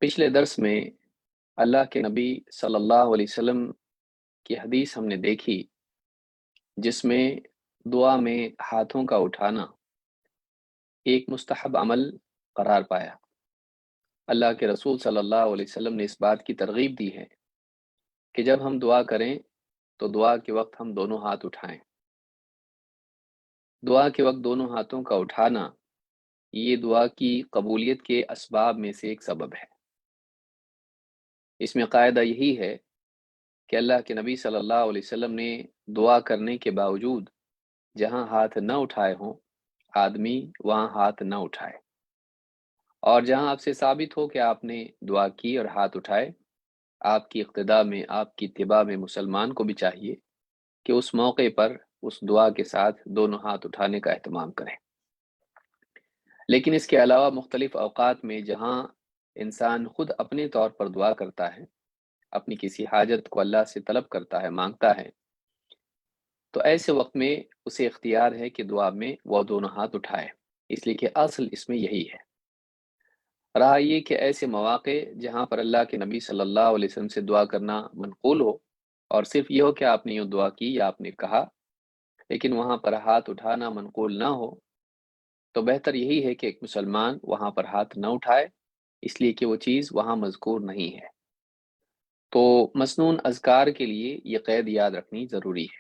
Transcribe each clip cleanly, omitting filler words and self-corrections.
पिछले दर्स में अल्लाह के नबी सल्लल्लाहु अलैहि वसल्लम की हदीस हमने देखी, जिसमें दुआ में हाथों का उठाना एक मुस्तहब अमल करार पाया। अल्लाह के रसूल सल्लल्लाहु अलैहि वसल्लम ने इस बात की तरगीब दी है कि जब हम दुआ करें तो दुआ के वक्त हम दोनों हाथ उठाएं। दुआ के वक्त दोनों हाथों का उठाना ये दुआ की कबूलियत के असबाब में से एक सबब है। इसमें कायदा यही है कि अल्लाह के नबी सल्लल्लाहु अलैहि वसल्लम ने दुआ करने के बावजूद जहां हाथ न उठाए हों, आदमी वहां हाथ न उठाए। और जहां आपसे साबित हो कि आपने दुआ की और हाथ उठाए, आपकी इक्तिदा में, आपकी इत्तिबा में मुसलमान को भी चाहिए कि उस मौके पर उस दुआ के साथ दोनों हाथ उठाने का एहतमाम करें। लेकिन इसके अलावा मुख्तलिफ औकात में जहां इंसान खुद अपने तौर पर दुआ करता है, अपनी किसी हाजत को अल्लाह से तलब करता है, मांगता है, तो ऐसे वक्त में उसे इख्तियार है कि दुआ में वह दोनों हाथ उठाए, इसलिए कि असल इसमें यही है। रहा ये कि ऐसे मौक़े जहाँ पर अल्लाह के नबी सल्लल्लाहु अलैहि वसल्लम से दुआ करना मनक़ूल हो और सिर्फ ये हो कि आपने यूँ दुआ की या आपने कहा, लेकिन वहाँ पर हाथ उठाना मनक़ूल ना हो, तो बेहतर यही है कि एक मुसलमान वहाँ पर हाथ न उठाए, इसलिए कि वो चीज़ वहाँ मज़कूर नहीं है। तो मसनून अज़कार के लिए ये क़ैद याद रखनी ज़रूरी है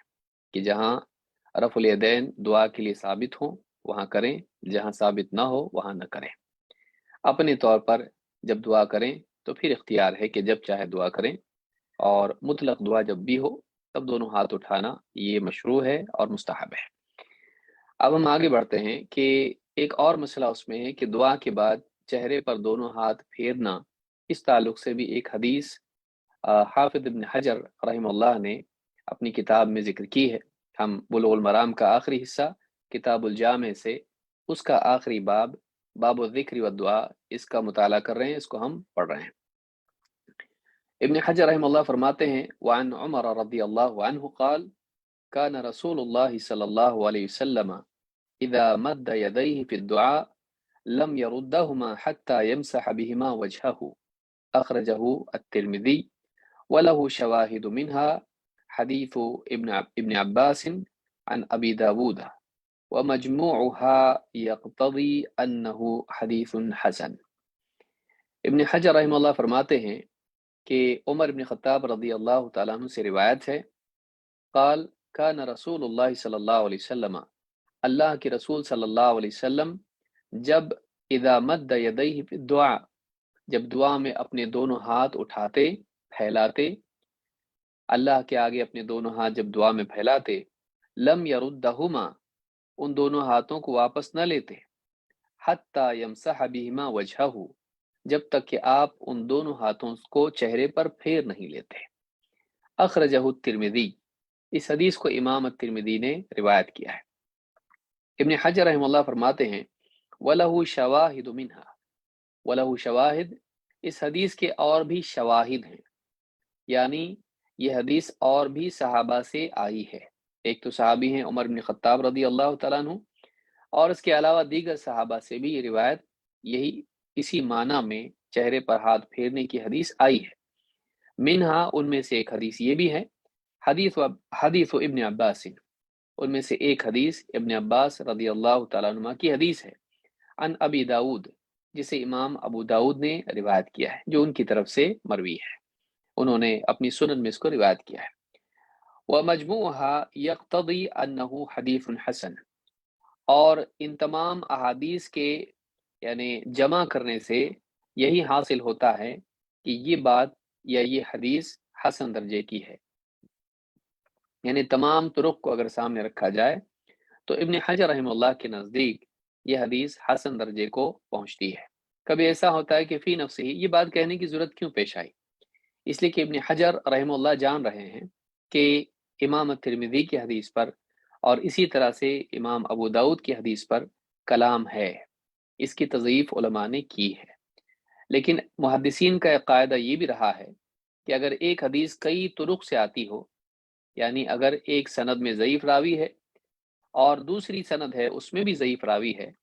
कि जहाँ रफ़ुल यदैन दुआ के लिए साबित हों, वहाँ करें, जहाँ साबित ना हो, वहाँ न करें। अपने तौर पर जब दुआ करें तो फिर इख्तियार है कि जब चाहे दुआ करें, और मुतलक दुआ जब भी हो तब दोनों हाथ उठाना ये मशरू है और मुस्तहब है। अब हम आगे बढ़ते हैं कि एक और मसला उसमें है कि दुआ के बाद चेहरे पर दोनों हाथ फेरना, इस ताल्लुक से भी एक हदीस हाफिज इब्न हजर रहमतुल्लाह ने अपनी किताब में जिक्र की है। हम बुलुगुल मराम का आखिरी हिस्सा किताबुल जामे से उसका आखिरी बाब बाबु ज़िक्र व दुआ इसका मुताला कर रहे हैं, इसको हम पढ़ रहे हैं। इब्न हजर रहमतुल्लाह फरमाते हैं, वअन उमर रज़ियल्लाहु अन्हु क़ाल कान रसूलुल्लाह सल्लल्लाहु अलैहि वसल्लम इज़ा मद्द यदैहि फ़ी दुआ लम यरुद्दहुमा हत्ता यमसह बिहिमा वजहहु। अखरजहु अत-तिर्मिज़ी वलहु शवाहिद मिन्हा हदीथु इब्न अब्बास अन अबी दाऊद व मजमूउहा यक़्तज़ी अन्नहु हदीथुन हसन। इब्न हजर रहमतुल्लाह फरमाते हैं कि उमर इब्न ख़त्ताब रज़ियल्लाहु तआला अन्हु से रिवायत है, क़ाल कान रसूलुल्लाह सल्लल्लाहु अलैहि वसल्लम, अल्लाह के रसूल सल्लल्लाहु अलैहि वसल्लम जब इज़ा मद्द यदैहि फ़ी दुआ, जब दुआ में अपने दोनों हाथ उठाते, फैलाते, अल्लाह के आगे अपने दोनों हाथ जब दुआ में फैलाते, लम यरुद्दहुमा, उन दोनों हाथों को वापस न लेते, हत्ता यमसह बिहिमा वजहहु, जब तक कि आप उन दोनों हाथों को चेहरे पर फेर नहीं लेते। अखरजहु तिर्मिज़ी, इस हदीस को इमाम तिर्मिज़ी ने रिवायत किया है। इब्न हजर रहमतुल्लाह फरमाते हैं, वलहु शवाहिद मिन्हा, वलहु शवाहिद, इस हदीस के और भी शवाहिद हैं, यानी ये हदीस और भी सहाबा से आई है। एक तो सहाबी हैं उमर बिन खत्ताब रदी अल्लाह तआला अन्हु, और इसके अलावा दीगर सहाबा से भी ये रिवायत यही इसी माना में चेहरे पर हाथ फेरने की हदीस आई है। मिन्हा, उनमें से एक हदीस ये भी है, हदीस इब्न अब्बास, उनमें से एक हदीस इब्न अब्बास रदी अल्लाह तआला अन्हुमा की हदीस है, अन अबी दाऊद, जिसे इमाम अबू दाऊद ने रिवायत किया है, जो उनकी तरफ से मरवी है, उन्होंने अपनी सुनन में इसको रिवायत किया है। व मजमूहा यक़्तदी अन्नहु हदीथुन हसन, और इन तमाम अहादीस के यानी जमा करने से यही हासिल होता है कि ये बात या ये हदीस हसन दर्जे की है। यानी तमाम तुरुक को अगर सामने रखा जाए तो इब्न हजर रहमतुल्लाह के नज़दीक ये हदीस हसन दर्जे को पहुंचती है। कभी ऐसा होता है कि फ़ी नफ्सिही, ये बात कहने की ज़रूरत क्यों पेश आई, इसलिए कि इब्न हजर रहमतुल्लाह जान रहे हैं कि इमाम तिर्मिज़ी की हदीस पर और इसी तरह से इमाम अबू दाऊद की हदीस पर कलाम है, इसकी तज़ईफ़ उलमा ने की है। लेकिन मुहद्दिसीन का एक कायदा ये भी रहा है कि अगर एक हदीस कई तुरुक से आती हो, यानी अगर एक सनद में ज़ईफ़ रावी है और दूसरी सनद है उसमें भी ज़ईफ़ रावी है,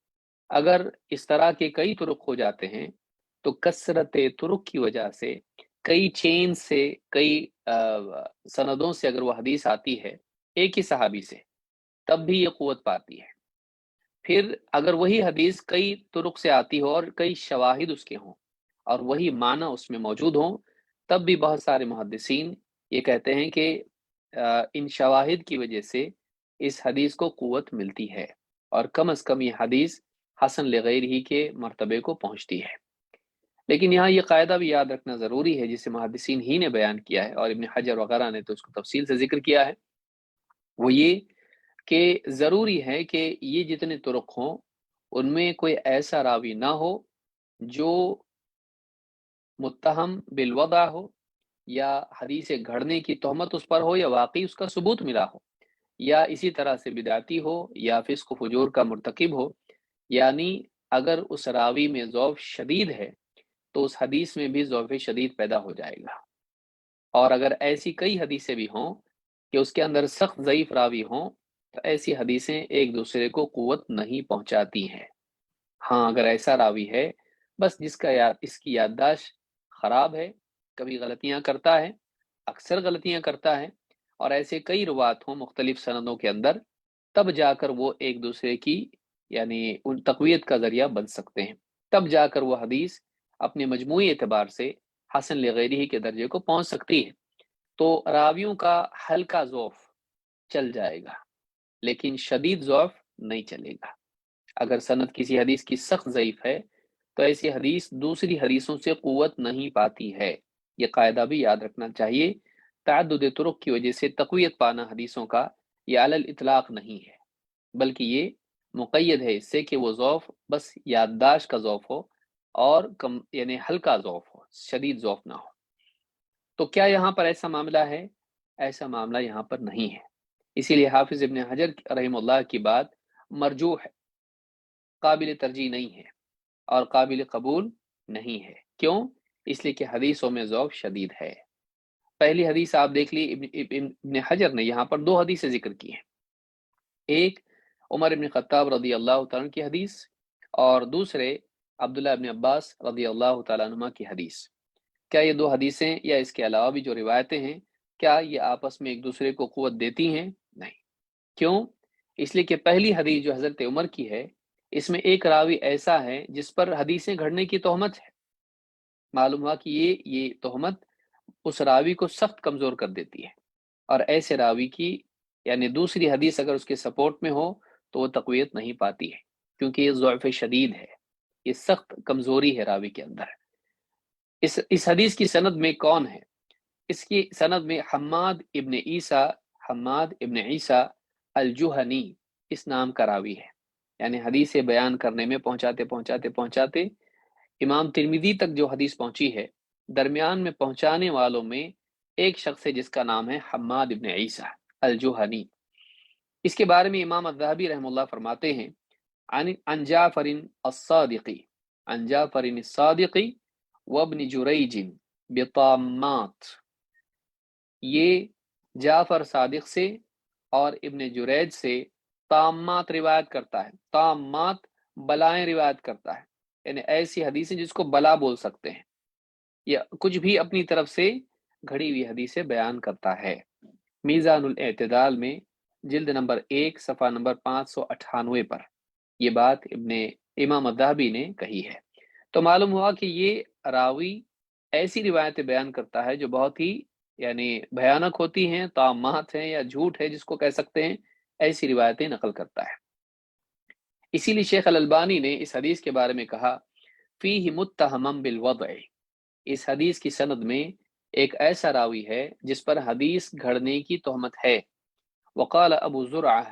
अगर इस तरह के कई तुरुक हो जाते हैं تو کثرت तुरुक की वजह से, कई चेन से, कई सनदों से अगर वो हदीस आती है एक ही सहाबी से, तब भी ये क़ुव्वत पाती है। फिर अगर वही हदीस कई तुरुक से आती हो और कई शवाहिद उसके हों और वही माना उसमें मौजूद हों, तब भी बहुत सारे मुहद्दिसीन ये कहते हैं कि इन शवाहिद की वजह से इस हदीस को क़ुव्वत मिलती है और कम अज़ कम ये हदीस हसन लिगैरिही के मर्तबे को पहुँचती है। लेकिन यहाँ ये कायदा भी याद रखना ज़रूरी है, जिसे मुहद्दिसीन ही ने बयान किया है और इब्न हजर वगैरह ने तो उसको तफसील से जिक्र किया है, वो ये कि ज़रूरी है कि ये जितने तुरुक हों उनमें कोई ऐसा रावी ना हो जो मुत्तहम बिलवदा हो, या हदीस गढ़ने की तोहमत उस पर हो, या वाकई उसका सबूत मिला हो, या इसी तरह से बिदाती हो, या फिस्क फुजूर का मुर्तकिब हो। यानी अगर उस रावी में ज़ौफ़ शदीद है तो उस हदीस में भी ज़ौफ़ शदीद पैदा हो जाएगा। और अगर ऐसी कई हदीसें भी हों कि उसके अंदर सख्त ज़ईफ़ रावी हों, तो ऐसी हदीसें एक दूसरे को क़ुव्वत नहीं पहुँचाती हैं। हाँ, अगर ऐसा रावी है बस जिसका इसकी याददाश्त ख़राब है, कभी गलतियाँ करता है, अक्सर गलतियाँ करता है, और ऐसे कई रुवात हों मुख्तलिफ सनदों के अंदर, तब जाकर वो एक दूसरे की यानी उन तक़वियत का ज़रिया बन सकते हैं। तब जाकर वो हदीस अपने मजमूई एतबार से हसन लिगैरिही के दर्जे को पहुँच सकती है। तो रावियों का हल्का ज़ौफ़ चल जाएगा, लेकिन शदीद ज़ौफ़ नहीं चलेगा। अगर सनद किसी हदीस की सख्त ज़ईफ़ है तो ऐसी हदीस दूसरी हदीसों से क़ुव्वत नहीं पाती है। ये कायदा भी याद रखना चाहिए। तअद्दुद तुरुक की वजह से तक़वियत पाना हदीसों का ये अलल इतलाक़ नहीं है, बल्कि ये मुक़य्यद है इससे कि वो ज़ौफ़ बस याददाश्त का ज़ौफ़ हो और कम यानी हल्का ज़ौफ़ हो, शदीद ज़ौफ़ ना हो। तो क्या यहाँ पर ऐसा मामला है? ऐसा मामला यहाँ पर नहीं है। इसीलिए हाफ़िज़ इब्न हजर रहमतुल्लाह की बात मरजूह है, काबिल तरजीह नहीं है और काबिल कबूल नहीं है। क्यों? इसलिए कि हदीसों में ज़ौफ़ शदीद है। पहली हदीस आप देख ली, इब्न हजर ने यहाँ पर 2 हदीसें ज़िक्र की हैं। एक उमर इब्न ख़त्ताब रज़ी अल्लाह तआला अन्हु की हदीस, और दूसरे अब्दुल्लाह इब्न अब्बास रज़ी अल्लाह तआला अन्हुमा की हदीस। क्या ये 2 हदीसें या इसके अलावा भी जो रिवायतें हैं, क्या ये आपस में एक दूसरे को क़ुव्वत देती हैं? नहीं। क्यों? इसलिए कि पहली हदीस जो हज़रत उमर की है, इसमें एक रावी ऐसा है जिस पर हदीसें गढ़ने की तोहमत है। मालूम हुआ कि ये तोहमत उस रावी को सख्त कमज़ोर कर देती है, और ऐसे रावी की यानी दूसरी हदीस अगर उसके सपोर्ट में हो तो वो तक़वियत नहीं पाती है, क्योंकि ये ज़ुअफ़ शदीद है, ये सख्त कमज़ोरी है रावी के अंदर। इस हदीस की सनद में कौन है? इसकी सनद में हम्माद इब्न ईसा अल-जुहनी इस नाम का रावी है। यानी हदीसें बयान करने में पहुंचाते इमाम तिरमिज़ी तक जो हदीस पहुंची है, दरमियान में पहुंचाने वालों में एक शख्स है जिसका नाम है हम्माद इब्न ईसा अल-जुहनी। इसके बारे में इमाम अज़्ज़हाबी रहमतुल्लाह फरमाते हैं, अन जाफ़रिन अस्सादिक़ी, अन जाफ़रिन अस्सादिक़ी व इब्न जुरैज बिताम्मात। ये जाफ़र सादिक से और इब्न जुरैज से ताम्मात रिवायत करता है। ताम्मात बलाएं रिवायत करता है, यानी ऐसी हदीसें जिसको बला बोल सकते हैं, या कुछ भी अपनी तरफ से घड़ी हुई हदीसें बयान करता है। मीज़ानुल एतदाल में जिल्द नंबर 1 सफ़ा नंबर 598 पर ये बात इमाम अज़्ज़हाबी ने कही है। तो मालूम हुआ कि ये रावी ऐसी रिवायतें बयान करता है जो बहुत ही यानी भयानक होती हैं, ताम्मात हैं या झूठ है जिसको कह सकते हैं, ऐसी रिवायतें नकल करता है। इसीलिए शेख अल-अलबानी ने इस हदीस के बारे में कहा, फ़ीहि मुत्तहमम बिल वद्अ, इस हदीस की सनद में एक ऐसा रावी है जिस पर हदीस गढ़ने की तोहमत है। वक़ाल अबू ज़ुरअ,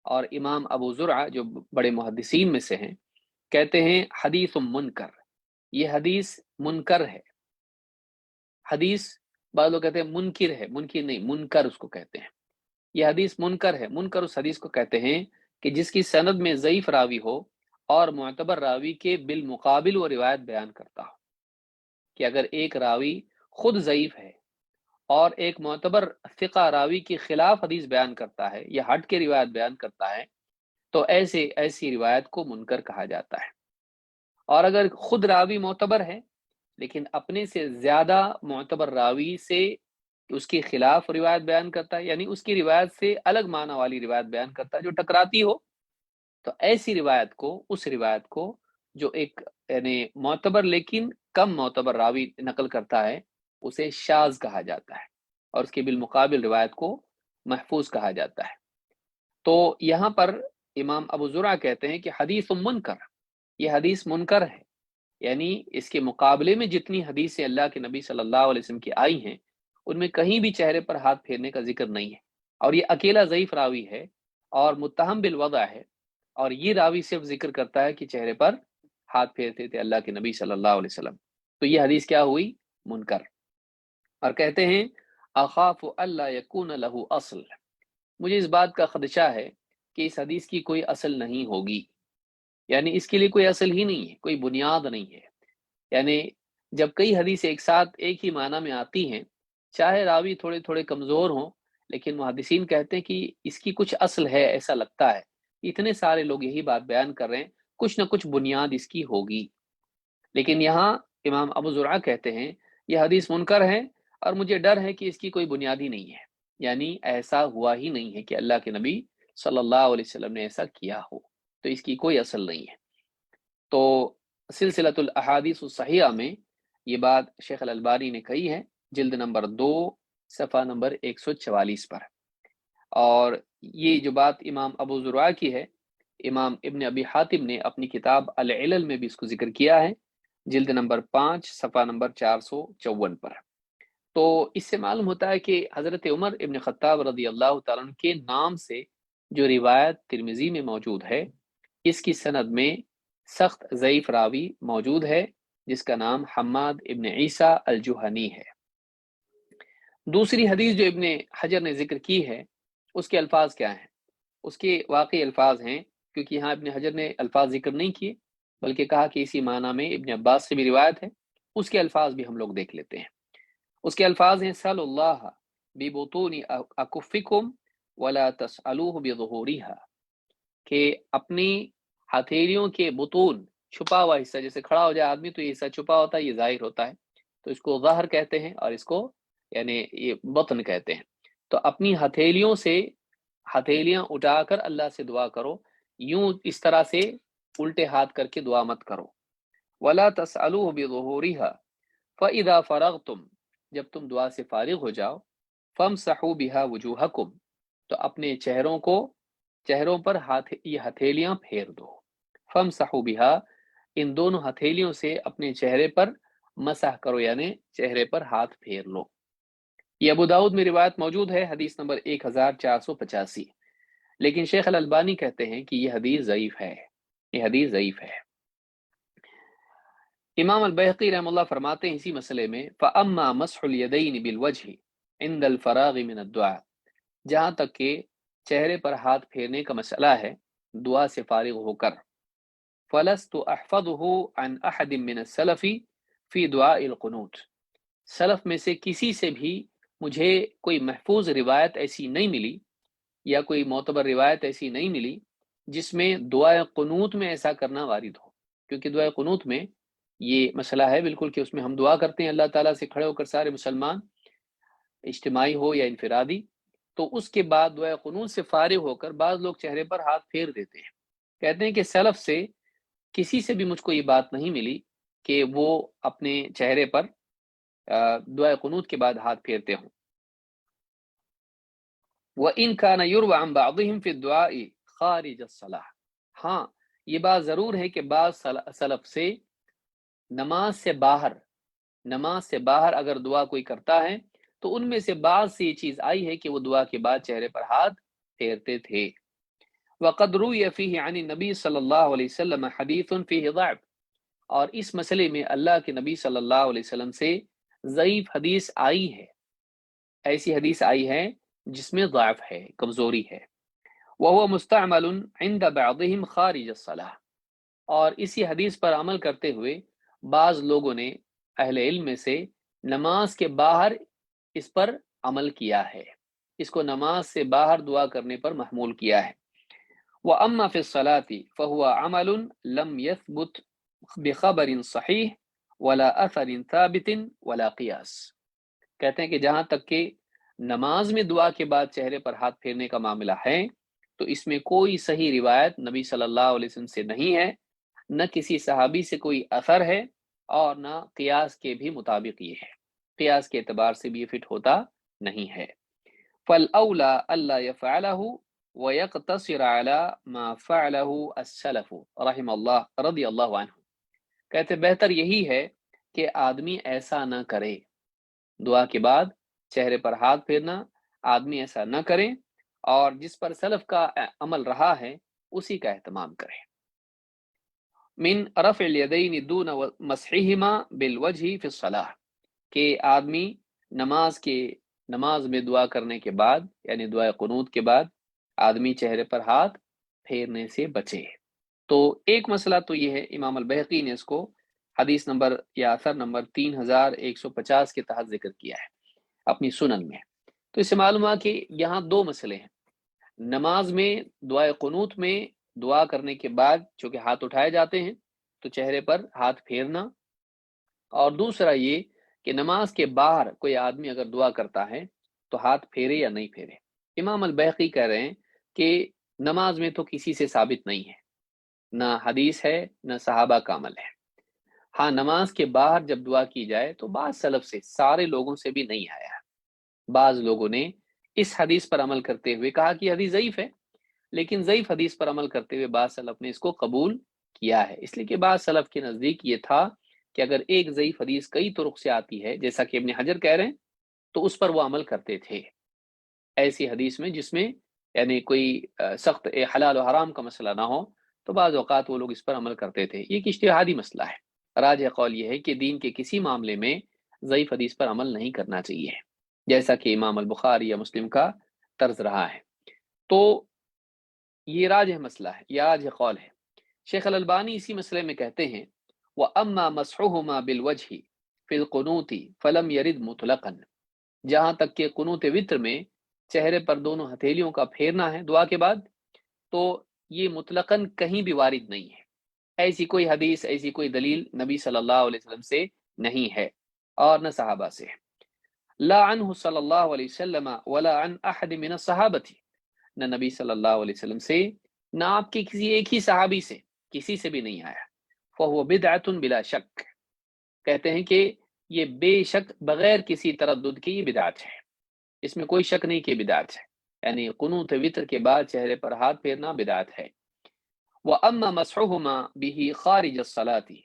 और इमाम अबू ज़ुरअ जो बड़े मुहद्दिसीन में से हैं, कहते हैं हदीसुम मुनकर, ये हदीस मुनकर है। हदीस बाद लोग कहते हैं मुनकिर है, मुनकिर नहीं, मुनकर उसको कहते हैं। यह हदीस मुनकर है। मुनकर उस हदीस को कहते हैं कि जिसकी सनद में ज़ईफ़ रावी हो और मुअतबर रावी के बिल मुकाबिल वो रिवायत बयान करता हो। कि अगर एक रावी खुद ज़ईफ़ है और एक मुअतबर थिक़ा रावी के खिलाफ हदीस बयान करता है या हट के रिवायत बयान करता है, तो ऐसी रिवायत को मुनकर कहा जाता है। और अगर खुद रावी मुअतबर है لیکن اپنے سے زیادہ معتبر راوی سے اس کے خلاف روایت بیان کرتا ہے، یعنی اس کی روایت سے الگ معنی والی روایت بیان کرتا ہے جو ٹکراتی ہو، تو ایسی روایت کو، اس روایت کو جو ایک یعنی معتبر لیکن کم معتبر راوی نقل کرتا ہے، اسے شاذ کہا جاتا ہے، اور اس کے بالمقابل روایت کو محفوظ کہا جاتا ہے۔ تو یہاں پر امام ابو زرع کہتے ہیں کہ حدیث منکر، یہ حدیث منکر ہے، یعنی اس کے مقابلے میں جتنی حدیثیں اللہ کے نبی صلی اللہ علیہ وسلم کی آئی ہیں، ان میں کہیں بھی چہرے پر ہاتھ پھیرنے کا ذکر نہیں ہے، اور یہ اکیلا ضعیف راوی ہے اور متہم بالوضع ہے، اور یہ راوی صرف ذکر کرتا ہے کہ چہرے پر ہاتھ پھیرتے تھے اللہ کے نبی صلی اللہ علیہ وسلم۔ تو یہ حدیث کیا ہوئی؟ منکر۔ اور کہتے ہیں اخاف اللہ یکون لہ اصل، مجھے اس بات کا خدشہ ہے کہ اس حدیث کی کوئی اصل نہیں ہوگی، یعنی اس کے لیے کوئی اصل ہی نہیں ہے، کوئی بنیاد نہیں ہے۔ یعنی جب کئی حدیث ایک ساتھ ایک ہی معنی میں آتی ہیں، چاہے راوی تھوڑے تھوڑے کمزور ہوں، لیکن محدثین کہتے ہیں کہ اس کی کچھ اصل ہے، ایسا لگتا ہے، اتنے سارے لوگ یہی بات بیان کر رہے ہیں، کچھ نہ کچھ بنیاد اس کی ہوگی۔ لیکن یہاں امام ابو زرعہ کہتے ہیں یہ حدیث منکر ہے، اور مجھے ڈر ہے کہ اس کی کوئی بنیاد ہی نہیں ہے، یعنی ایسا ہوا ہی نہیں ہے کہ اللہ کے نبی صلی اللہ علیہ وسلم نے ایسا کیا ہو، تو اس کی کوئی اصل نہیں ہے۔ تو سلسلۃ الاحادیث الصحیحہ میں یہ بات شیخ الالبانی نے کہی ہے، جلد نمبر 2 صفحہ نمبر 144 پر۔ اور یہ جو بات امام ابو زرعہ کی ہے، امام ابن ابی حاتم نے اپنی کتاب العلل میں بھی اس کو ذکر کیا ہے، جلد نمبر 5 صفحہ نمبر 454 پر۔ تو اس سے معلوم ہوتا ہے کہ حضرت عمر ابن خطاب رضی اللہ تعالیٰ عنہ کے نام سے جو روایت ترمذی میں موجود ہے، اس کی سند میں سخت ضعیف راوی موجود ہے جس کا نام حماد ابن عیسیٰ الجوہنی ہے۔ دوسری حدیث جو ابن حجر نے ذکر کی ہے، اس کے الفاظ کیا ہیں؟ اس کے واقعی الفاظ ہیں، کیونکہ یہاں ابن حجر نے الفاظ ذکر نہیں کیے، بلکہ کہا کہ اسی معنی میں ابن عباس سے بھی روایت ہے، اس کے الفاظ بھی ہم لوگ دیکھ لیتے ہیں۔ اس کے الفاظ ہیں سل اللہ ببطون اکفکم ولا تسألوہ بظہورہا، کہ اپنی ہتھیلیوں کے بطون، چھپا ہوا حصہ، جیسے کھڑا ہو جائے آدمی تو یہ حصہ چھپا ہوتا ہے، یہ ظاہر ہوتا ہے، تو اس کو ظاہر کہتے ہیں، اور اس کو یعنی یہ بطن کہتے ہیں۔ تو اپنی ہتھیلیوں سے ہتھیلیاں اٹھا کر اللہ سے دعا کرو، یوں اس طرح سے الٹے ہاتھ کر کے دعا مت کرو۔ ولا تسألوہ بظہورہا فإذا فرغتم، جب تم دعا سے فارغ ہو جاؤ، فامسحوا بها وجوہکم، تو اپنے چہروں پر یہ ہتھیلیاں پھیر دو۔ فامسحوا بها، ان دونوں ہتھیلیوں سے اپنے چہرے پر مسح کرو، یعنی چہرے پر ہاتھ پھیر لو۔ یہ ابو داؤد میں روایت موجود ہے، حدیث نمبر 1485، لیکن شیخ الالبانی کہتے ہیں کہ یہ حدیث ضعیف ہے، یہ حدیث ضعیف ہے۔ امام البیہقی رحم اللہ فرماتے ہیں اسی مسئلے میں فَأَمَّا مَسْحُ الْيَدَيْنِ بِالْوَجْهِ عِنْدَ الْفَرَاغِ مِنَ الدُّعَاءِ، جہاں تک کہ چہرے پر ہاتھ پھیرنے کا مسئلہ ہے دعا سے فارغ ہو کر، فَلَسْتُ أَحْفَظُهُ عَنْ أَحَدٍ مِّنَ السَّلَفِ فِي دُعَاءِ الْقُنُوتِ، سلف میں سے کسی سے بھی مجھے کوئی محفوظ روایت ایسی نہیں ملی، یا کوئی معتبر روایت ایسی نہیں ملی جس میں دعائے قنوت میں ایسا کرنا وارد ہو، کیونکہ دعائے قنوت میں یہ مسئلہ ہے بالکل کہ اس میں ہم دعا کرتے ہیں اللہ تعالیٰ سے کھڑے ہو کر، سارے مسلمان، اجتماعی ہو یا انفرادی، تو اس کے بعد دعائے قنوت سے فارغ ہو کر بعض لوگ چہرے پر ہاتھ پھیر دیتے ہیں۔ کہتے ہیں کہ سلف سے کسی سے بھی مجھ کو یہ بات نہیں ملی کہ وہ اپنے چہرے پر دعائے قنوت کے بعد ہاتھ پھیرتے ہوں۔ وَإِنْ كَانَ يُرْوَى عَنْ بَعْضِهِمْ فِي الدُّعَاءِ خَارِجَ الصَّلَاةِ، ہاں یہ بات ضرور ہے کہ بعض سلف سے نماز سے باہر اگر دعا کوئی کرتا ہے تو ان میں سے بعض سے یہ چیز آئی ہے کہ وہ دعا کے بعد چہرے پر ہاتھ پھیرتے تھے۔ وَقَدْ رُوِيَ فِيهِ عَنِ النَّبِيِّ صلی اللہ علیہ وسلم حدیث فِيهِ ضعف، اور اس مسئلے میں اللہ کے نبی صلی اللہ علیہ وسلم سے ضعیف حدیث آئی ہے، ایسی حدیث آئی ہے جس میں ضعف ہے، کمزوری ہے۔ وَهُوَ مُسْتَعْمَلٌ عِنْدَ بَعْضِهِمْ خَارِجَ الصَّلَاةِ، اور اسی حدیث پر عمل کرتے ہوئے بعض لوگوں نے اہل علم میں سے نماز کے باہر اس پر عمل کیا ہے، اس کو نماز سے باہر دعا کرنے پر محمول کیا ہے۔ وَأَمَّا فِي الصَّلَاةِ فَهُوَ عَمَلٌ لَمْ يَثْبُتْ بِخَبَرٍ صَحِيحٍ ولا اثر ثابت ولا قیاس. کہتے ہیں کہ جہاں تک کہ نماز میں دعا کے بعد چہرے پر ہاتھ پھیرنے کا معاملہ ہے تو اس میں کوئی صحیح روایت نبی صلی اللہ علیہ وسلم سے نہیں ہے، نہ کسی صحابی سے کوئی اثر ہے، اور نہ قیاس کے بھی مطابق یہ ہے، قیاس کے اعتبار سے بھی یہ فٹ ہوتا نہیں ہے. فالاولا الا يفعله ويقتصر على ما فعله السلف رحم اللہ رضی اللہ عنہ. کہتے بہتر یہی ہے کہ آدمی ایسا نہ کرے، دعا کے بعد چہرے پر ہاتھ پھیرنا آدمی ایسا نہ کرے، اور جس پر سلف کا عمل رہا ہے اسی کا اہتمام کرے. من رفع الیدین دون مسحہما بالوجہ فی الصلاۃ، کہ آدمی نماز میں دعا کرنے کے بعد یعنی دعا قنوت کے بعد آدمی چہرے پر ہاتھ پھیرنے سے بچے. تو ایک مسئلہ تو یہ ہے، امام البیہقی نے اس کو حدیث نمبر یا اثر نمبر 3150 کے تحت ذکر کیا ہے اپنی سنن میں. تو اس سے معلوم ہوا کہ یہاں دو مسئلے ہیں، نماز میں دعا قنوت میں دعا کرنے کے بعد چونکہ ہاتھ اٹھائے جاتے ہیں تو چہرے پر ہاتھ پھیرنا، اور دوسرا یہ کہ نماز کے باہر کوئی آدمی اگر دعا کرتا ہے تو ہاتھ پھیرے یا نہیں پھیرے. امام البیہقی کہہ رہے ہیں کہ نماز میں تو کسی سے ثابت نہیں ہے، نہ حدیث ہے نہ صحابہ کا عمل ہے. ہاں نماز کے باہر جب دعا کی جائے تو بعض سلف سے، سارے لوگوں سے بھی نہیں آیا. بعض لوگوں نے اس حدیث پر عمل کرتے ہوئے کہا کہ حدیث ضعیف ہے، لیکن ضعیف حدیث پر عمل کرتے ہوئے بعض سلف نے اس کو قبول کیا ہے. اس لیے کہ بعض سلف کے نزدیک یہ تھا کہ اگر ایک ضعیف حدیث کئی طرق سے آتی ہے جیسا کہ ابن حجر کہہ رہے ہیں تو اس پر وہ عمل کرتے تھے. ایسی حدیث میں جس میں یعنی کوئی سخت حلال و حرام کا مسئلہ نہ ہو تو بعض اوقات وہ لوگ اس پر عمل کرتے تھے. یہ ایک اجتہادی مسئلہ ہے. راجح قول یہ ہے کہ دین کے کسی معاملے میں ضعیف حدیث پر عمل نہیں کرنا چاہیے، جیسا کہ امام البخاری یا مسلم کا طرز رہا ہے. تو یہ راجح مسئلہ ہے، یہ راجح قول ہے. شیخ الالبانی اسی مسئلے میں کہتے ہیں وَأَمَّا مَسْحُهُمَا بِالْوَجْهِ فِي الْقُنُوتِ فَلَمْ يَرِدْ مُطْلَقًا، جہاں تک کہ قنوت وتر میں چہرے پر دونوں ہتھیلیوں کا پھیرنا ہے دعا کے بعد تو یہ مطلقاً کہیں بھی وارد نہیں ہے. ایسی کوئی حدیث، ایسی کوئی دلیل نبی صلی اللہ علیہ وسلم سے نہیں ہے اور نہ صحابہ سے. لا عنہ صلی اللہ علیہ وسلم ولا عن احد من الصحابہ، نہ نبی صلی اللہ علیہ وسلم سے نہ آپ کے کسی ایک ہی صحابی سے، کسی سے بھی نہیں آیا. فهو بدعۃ بلا شک، کہتے ہیں کہ یہ بے شک بغیر کسی تردد کی یہ بدعت ہے، اس میں کوئی شک نہیں کہ بدعت ہے. یعنی قنوت وتر کے بعد چہرے پر ہاتھ پھیرنا بدعت ہے. وَأَمَّا مَسْحُهُمَا بِهِ خَارِجَ الصَّلَاةِ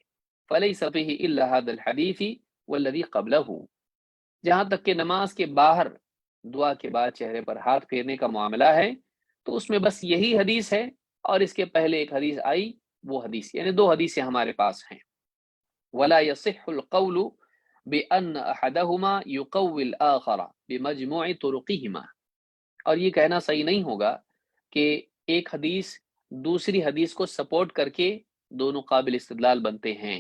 فَلَيْسَ بِهِ إِلَّا هَذَا الْحَدِيثِ وَالَّذِي قَبْلَهُ، جہاں تک کہ نماز کے باہر دعا کے بعد چہرے پر ہاتھ پھیرنے کا معاملہ ہے تو اس میں بس یہی حدیث ہے، اور اس کے پہلے ایک حدیث آئی، وہ حدیث یعنی دو حدیثیں ہمارے پاس ہیں. وَلَا يَصِحُّ الْقَوْلُ بِأَنَّ أَحَدَهُمَا يُقَوِّي الْآخَرَ بِمَجْمُوعِ طُرُقِهِمَا، اور یہ کہنا صحیح نہیں ہوگا کہ ایک حدیث دوسری حدیث کو سپورٹ کر کے دونوں قابل استدلال بنتے ہیں.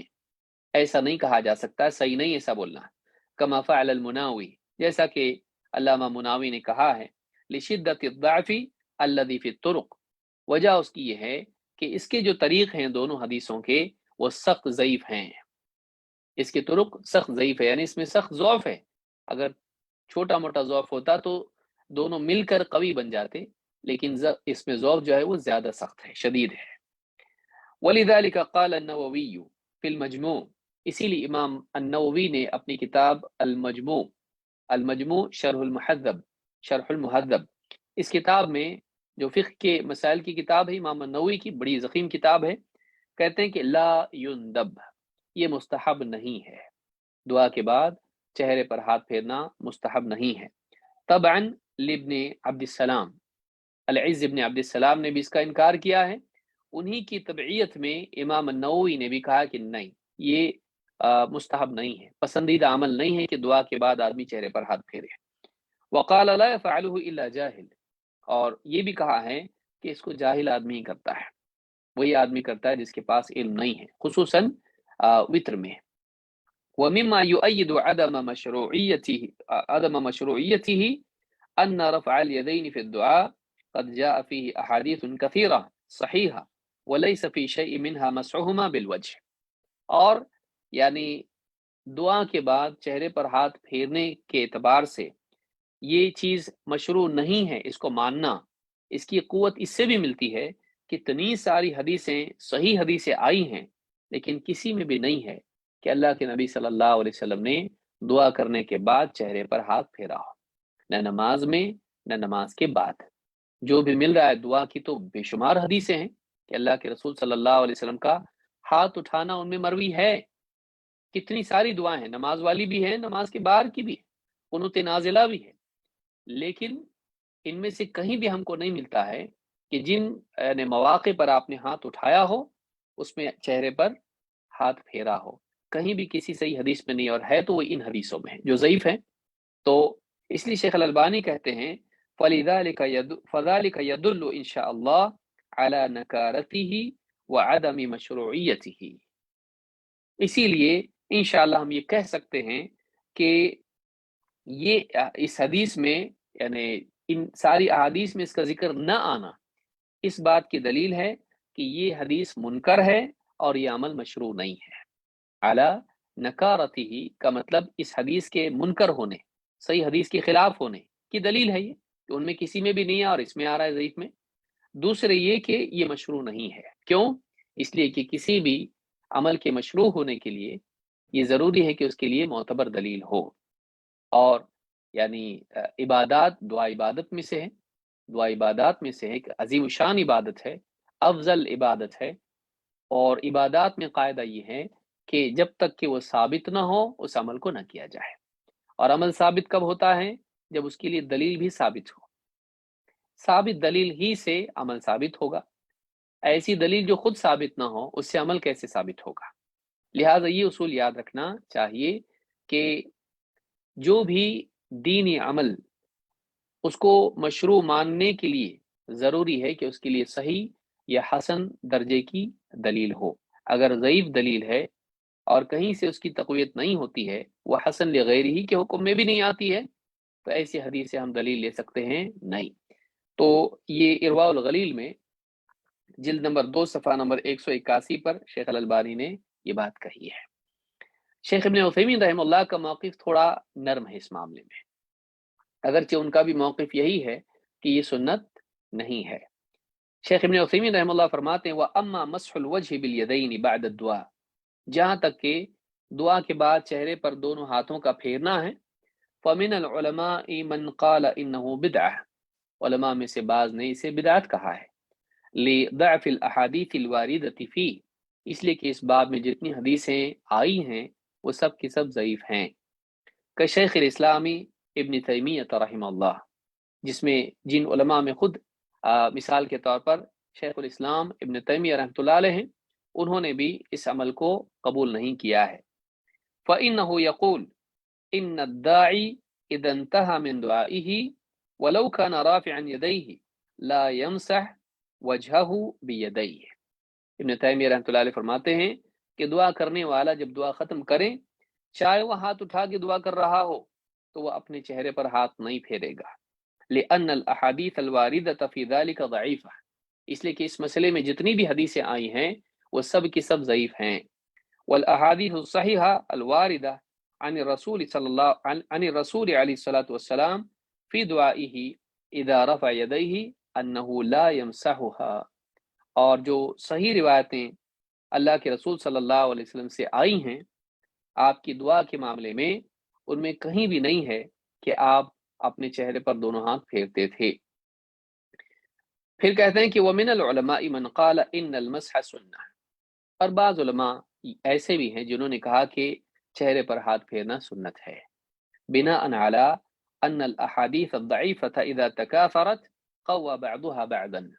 ایسا نہیں کہا جا سکتا، صحیح نہیں ایسا بولنا. کما فعل المناوی، جیسا کہ علامہ مناوی نے کہا ہے، لشدت الضعف الذی فی الطرق، وجہ اس کی یہ ہے کہ اس کے جو طریق ہیں دونوں حدیثوں کے وہ سخت ضعیف ہیں. اس کے طرق سخت ضعیف ہے، یعنی اس میں سخت ضعف ہے. اگر چھوٹا موٹا ضعف ہوتا تو دونوں مل کر قوی بن جاتے، لیکن اس میں ضعف جو ہے وہ زیادہ سخت ہے، شدید ہے. وَلِذَلِكَ قَالَ النَّوَوِيُّ فِي الْمَجْمُوعِ، اسی لیے امام النووی نے اپنی کتاب المجموع شرح المحذب، اس کتاب میں جو فقہ کے مسائل کی کتاب ہے امام النووی کی، بڑی ضخیم کتاب ہے، کہتے ہیں کہ لا یندب، یہ مستحب نہیں ہے، دعا کے بعد چہرے پر ہاتھ پھیرنا مستحب نہیں ہے. طبعا لابن عبد السلام، العز ابن عبد السلام نے بھی اس کا انکار کیا ہے. انہی کی تبعیت میں امام النووی نے بھی کہا کہ نہیں، یہ مستحب نہیں ہے، پسندیدہ عمل نہیں ہے کہ دعا کے بعد آدمی چہرے پر ہاتھ پھیرے. وقال لا يفعله الا جاہل، اور یہ بھی کہا ہے کہ اس کو جاہل آدمی ہی کرتا ہے، وہی آدمی کرتا ہے جس کے پاس علم نہیں ہے، خصوصاً وتر میں. ومما يؤيد عدم مشروعيته أن رفع اليدين في الدعاء قد جاء فيه أحاديث كثيرة صحيحة وليس في شيء منها مسحهما بالوجه. اور یعنی دعا کے بعد چہرے پر ہاتھ پھیرنے کے اعتبار سے یہ چیز مشروع نہیں ہے، اس کو ماننا، اس کی قوت اس سے بھی ملتی ہے کہ اتنی ساری حدیثیں، صحیح حدیثیں آئی ہیں، لیکن کسی میں بھی نہیں ہے کہ اللہ کے نبی صلی اللہ علیہ وسلم نے دعا کرنے کے بعد چہرے پر ہاتھ پھیرا ہو، نہ نماز میں نہ نماز کے بعد۔ جو بھی مل رہا ہے دعا کی تو بے شمار حدیثیں ہیں کہ اللہ کے رسول صلی اللہ علیہ وسلم کا ہاتھ اٹھانا ان میں مروی ہے۔ کتنی ساری دعائیں ہیں، نماز والی بھی ہے، نماز کے باہر کی بھی ہے، قنوت نازلہ بھی ہے، لیکن ان میں سے کہیں بھی ہم کو نہیں ملتا ہے کہ جن یعنی مواقع پر آپ نے ہاتھ اٹھایا ہو اس میں چہرے پر ہاتھ پھیرا ہو، کہیں بھی کسی صحیح حدیث میں نہیں، اور ہے تو وہ ان حدیثوں میں ہے جو ضعیف ہیں۔ تو اس لیے شیخ الالبانی کہتے ہیں فَذَلِكَ يَدُلُّ إِن شاء اللہ عَلَى نَكَارَتِهِ وَعَدَمِ مَشْرُوعِيَّتِهِ، اسی لیے انشاءاللہ ہم یہ کہہ سکتے ہیں کہ یہ اس حدیث میں یعنی ان ساری احادیث میں اس کا ذکر نہ آنا اس بات کی دلیل ہے کہ یہ حدیث منکر ہے اور یہ عمل مشروع نہیں ہے۔ اعلیٰ نکارتی ہی کا مطلب اس حدیث کے منکر ہونے، صحیح حدیث کے خلاف ہونے کی دلیل ہے یہ کہ ان میں کسی میں بھی نہیں ہے اور اس میں آ رہا ہے ضعیف میں۔ دوسرے یہ کہ یہ مشروع نہیں ہے، کیوں؟ اس لیے کہ کسی بھی عمل کے مشروع ہونے کے لیے یہ ضروری ہے کہ اس کے لیے معتبر دلیل ہو، اور یعنی عبادات، دعا عبادت میں سے ہے، دعا عبادات میں سے ایک عظیم شان عبادت ہے، افضل عبادت ہے، اور عبادات میں قاعدہ یہ ہے کہ جب تک کہ وہ ثابت نہ ہو اس عمل کو نہ کیا جائے، اور عمل ثابت کب ہوتا ہے؟ جب اس کے لیے دلیل بھی ثابت ہو، ثابت دلیل ہی سے عمل ثابت ہوگا، ایسی دلیل جو خود ثابت نہ ہو اس سے عمل کیسے ثابت ہوگا؟ لہٰذا یہ اصول یاد رکھنا چاہیے کہ جو بھی دینی عمل اس کو مشروع ماننے کے لیے ضروری ہے کہ اس کے لیے صحیح یا حسن درجے کی دلیل ہو۔ اگر ضعیف دلیل ہے اور کہیں سے اس کی تقویت نہیں ہوتی ہے، وہ حسن لغیر ہی کے حکم میں بھی نہیں آتی ہے، تو ایسی حدیث سے ہم دلیل لے سکتے ہیں نہیں۔ تو یہ ارواء الغلیل میں جلد نمبر 2 صفحہ نمبر 181 پر شیخ الالبانی نے یہ بات کہی ہے۔ شیخ ابن عثیمین رحمہ اللہ کا موقف تھوڑا نرم ہے اس معاملے میں، اگرچہ ان کا بھی موقف یہی ہے کہ یہ سنت نہیں ہے۔ شیخ ابن عثیمین رحمہ اللہ فرماتے ہیں وَأَمَّا مَسْحُ الْوَجْهِ بِالْيَدَيْنِ بَعْدَ الدُّعَاءِ، جہاں تک کہ دعا کے بعد چہرے پر دونوں ہاتھوں کا پھیرنا ہے، فَمِنَ الْعُلَمَاءِ مَنْ قَالَ إِنَّهُ بِدْعَةٌ، علماء میں سے بعض نے اسے بدعت کہا ہے، لِضَعْفِ الْأَحَادِيثِ الْوَارِدَةِ فِيهِ، اس لیے کہ اس باب میں جتنی حدیثیں آئی ہیں وہ سب کی سب ضعیف ہیں، کہ شیخ الاسلامی ابن تیمیہ رحمہ اللہ، جس میں جن علماء میں خود مثال کے طور پر شیخ الاسلام ابن تیمیہ رحمۃ اللہ علیہ ہیں، انہوں نے بھی اس عمل کو قبول نہیں کیا ہے۔ فَإِنَّهُ يَقُولُ إِنَّ الدَّاعِي إِذَا انْتَهَى مِنْ دُعَائِهِ وَلَوْ كَانَ رَافِعًا يَدَيْهِ لَا يَمْسَحْ وَجْهَهُ بِيَدَيْهِ۔ ابن تیمیہ رحمۃ اللہ علیہ فرماتے ہیں کہ دعا کرنے والا جب دعا ختم کرے، چاہے وہ ہاتھ اٹھا کے دعا کر رہا ہو، تو وہ اپنے چہرے پر ہاتھ نہیں پھیرے گا، لأن الاحادیث الواردة في ذلك ضعیفہ، اس لیے کہ اس مسئلے میں جتنی بھی حدیثیں آئی ہیں وہ سب کی سب ضعیف ہیں۔ والاحادیث الصحیحہ الواردہ عن الرسول عن الرسول علیہ الصلاۃ والسلام فی دعائه اذا رفع یدیہ انه لا یمسحها، اور جو صحیح روایتیں اللہ کے رسول صلی اللہ علیہ وسلم سے آئی ہیں آپ کی دعا کے معاملے میں، ان میں کہیں بھی نہیں ہے کہ آپ اپنے چہرے پر دونوں ہاتھ پھیرتے تھے۔ پھر کہتے ہیں کہ وَمِنَ الْعُلَمَاءِ مَنْ قَالَ إِنَّ الْمَسْحَ سُنَّةٌ، اور بعض علماء ایسے بھی ہیں جنہوں نے کہا کہ چہرے پر ہاتھ پھیرنا سنت ہے، بِنَاءً عَلَىٰ أَنَّ الْأَحَادِيثَ الضَّعِيفَةَ إِذَا تَكَاثَرَتْ قَوَّى بَعْضُهَا بَعْضًا،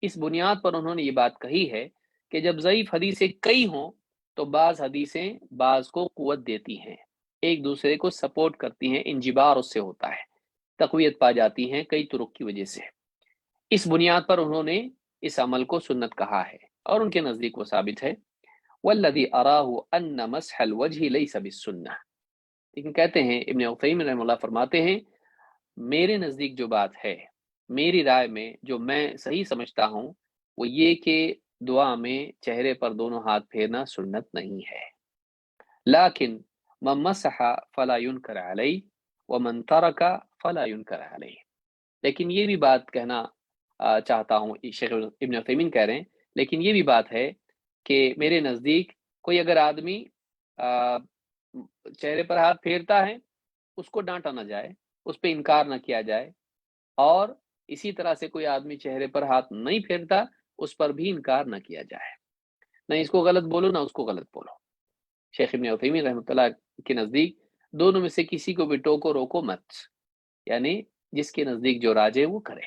اس بنیاد پر انہوں نے یہ بات کہی ہے کہ جب ضعیف حدیثیں کئی ہوں تو بعض حدیثیں بعض کو قوت دیتی ہیں، ایک دوسرے کو سپورٹ کرتی ہیں، انجبار اس سے ہوتا ہے، تقویت پا جاتی ہیں کئی طرق کی وجہ سے، اس بنیاد پر انہوں نے اس عمل کو سنت کہا ہے اور ان کے نزدیک وہ ثابت ہے۔ والذی اراه ان مسح الوجه ليس بالسنہ، لیکن کہتے ہیں ابن عثیمین رحمہ اللہ فرماتے ہیں میرے نزدیک جو بات ہے، میری رائے میں جو میں صحیح سمجھتا ہوں وہ یہ کہ دعا میں چہرے پر دونوں ہاتھ پھیرنا سنت نہیں ہے، لیکن من مسح فلا ينكر علیہ ومن ترک فلا ينكر علیہ. لیکن یہ بھی بات کہنا چاہتا ہوں، شیخ ابن عثیمین کہہ رہے ہیں، لیکن یہ بھی بات ہے کہ میرے نزدیک کوئی اگر آدمی چہرے پر ہاتھ پھیرتا ہے، اس کو ڈانٹا نہ جائے، اس پہ انکار نہ کیا جائے، اور اسی طرح سے کوئی آدمی چہرے پر ہاتھ نہیں پھیرتا، اس پر بھی انکار نہ کیا جائے. نہ اس کو غلط بولو نہ اس کو غلط بولو. شیخ ابن عثیمین رحمۃ اللہ کے نزدیک دونوں میں سے کسی کو بھی ٹوکو روکو مت، یعنی جس کے نزدیک جو راجے وہ کرے.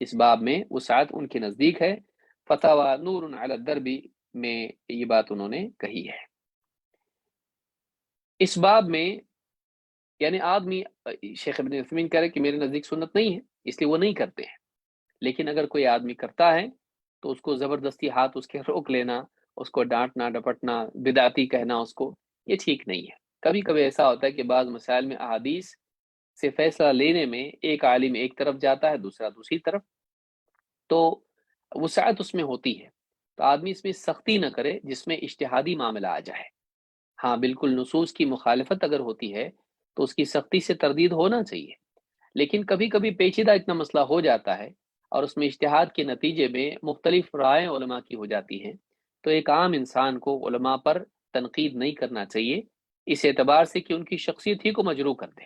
اس باب میں وسعت ان کے نزدیک ہے. فتاوی نور علی الدرب میں یہ بات انہوں نے کہی ہے. اس باب میں یعنی آدمی، شیخ ابن عثیمین کہہ رہے کہ میرے نزدیک سنت نہیں ہے اس لیے وہ نہیں کرتے ہیں، لیکن اگر کوئی آدمی کرتا ہے تو اس کو زبردستی ہاتھ اس کے روک لینا، اس کو ڈانٹنا ڈپٹنا، بدعتی کہنا اس کو، یہ ٹھیک نہیں ہے. کبھی کبھی ایسا ہوتا ہے کہ بعض مسائل میں احادیث سے فیصلہ لینے میں ایک عالم ایک طرف جاتا ہے، دوسرا دوسری طرف، تو وسعت اس میں ہوتی ہے. تو آدمی اس میں سختی نہ کرے جس میں اجتہادی معاملہ آ جائے. ہاں بالکل نصوص کی مخالفت اگر ہوتی ہے تو اس کی سختی سے تردید ہونا چاہیے، لیکن کبھی کبھی پیچیدہ اتنا مسئلہ ہو جاتا ہے اور اس میں اجتہاد کے نتیجے میں مختلف رائے علماء کی ہو جاتی ہیں، تو ایک عام انسان کو علماء پر تنقید نہیں کرنا چاہیے اس اعتبار سے کہ ان کی شخصیت ہی کو مجروح کر دے.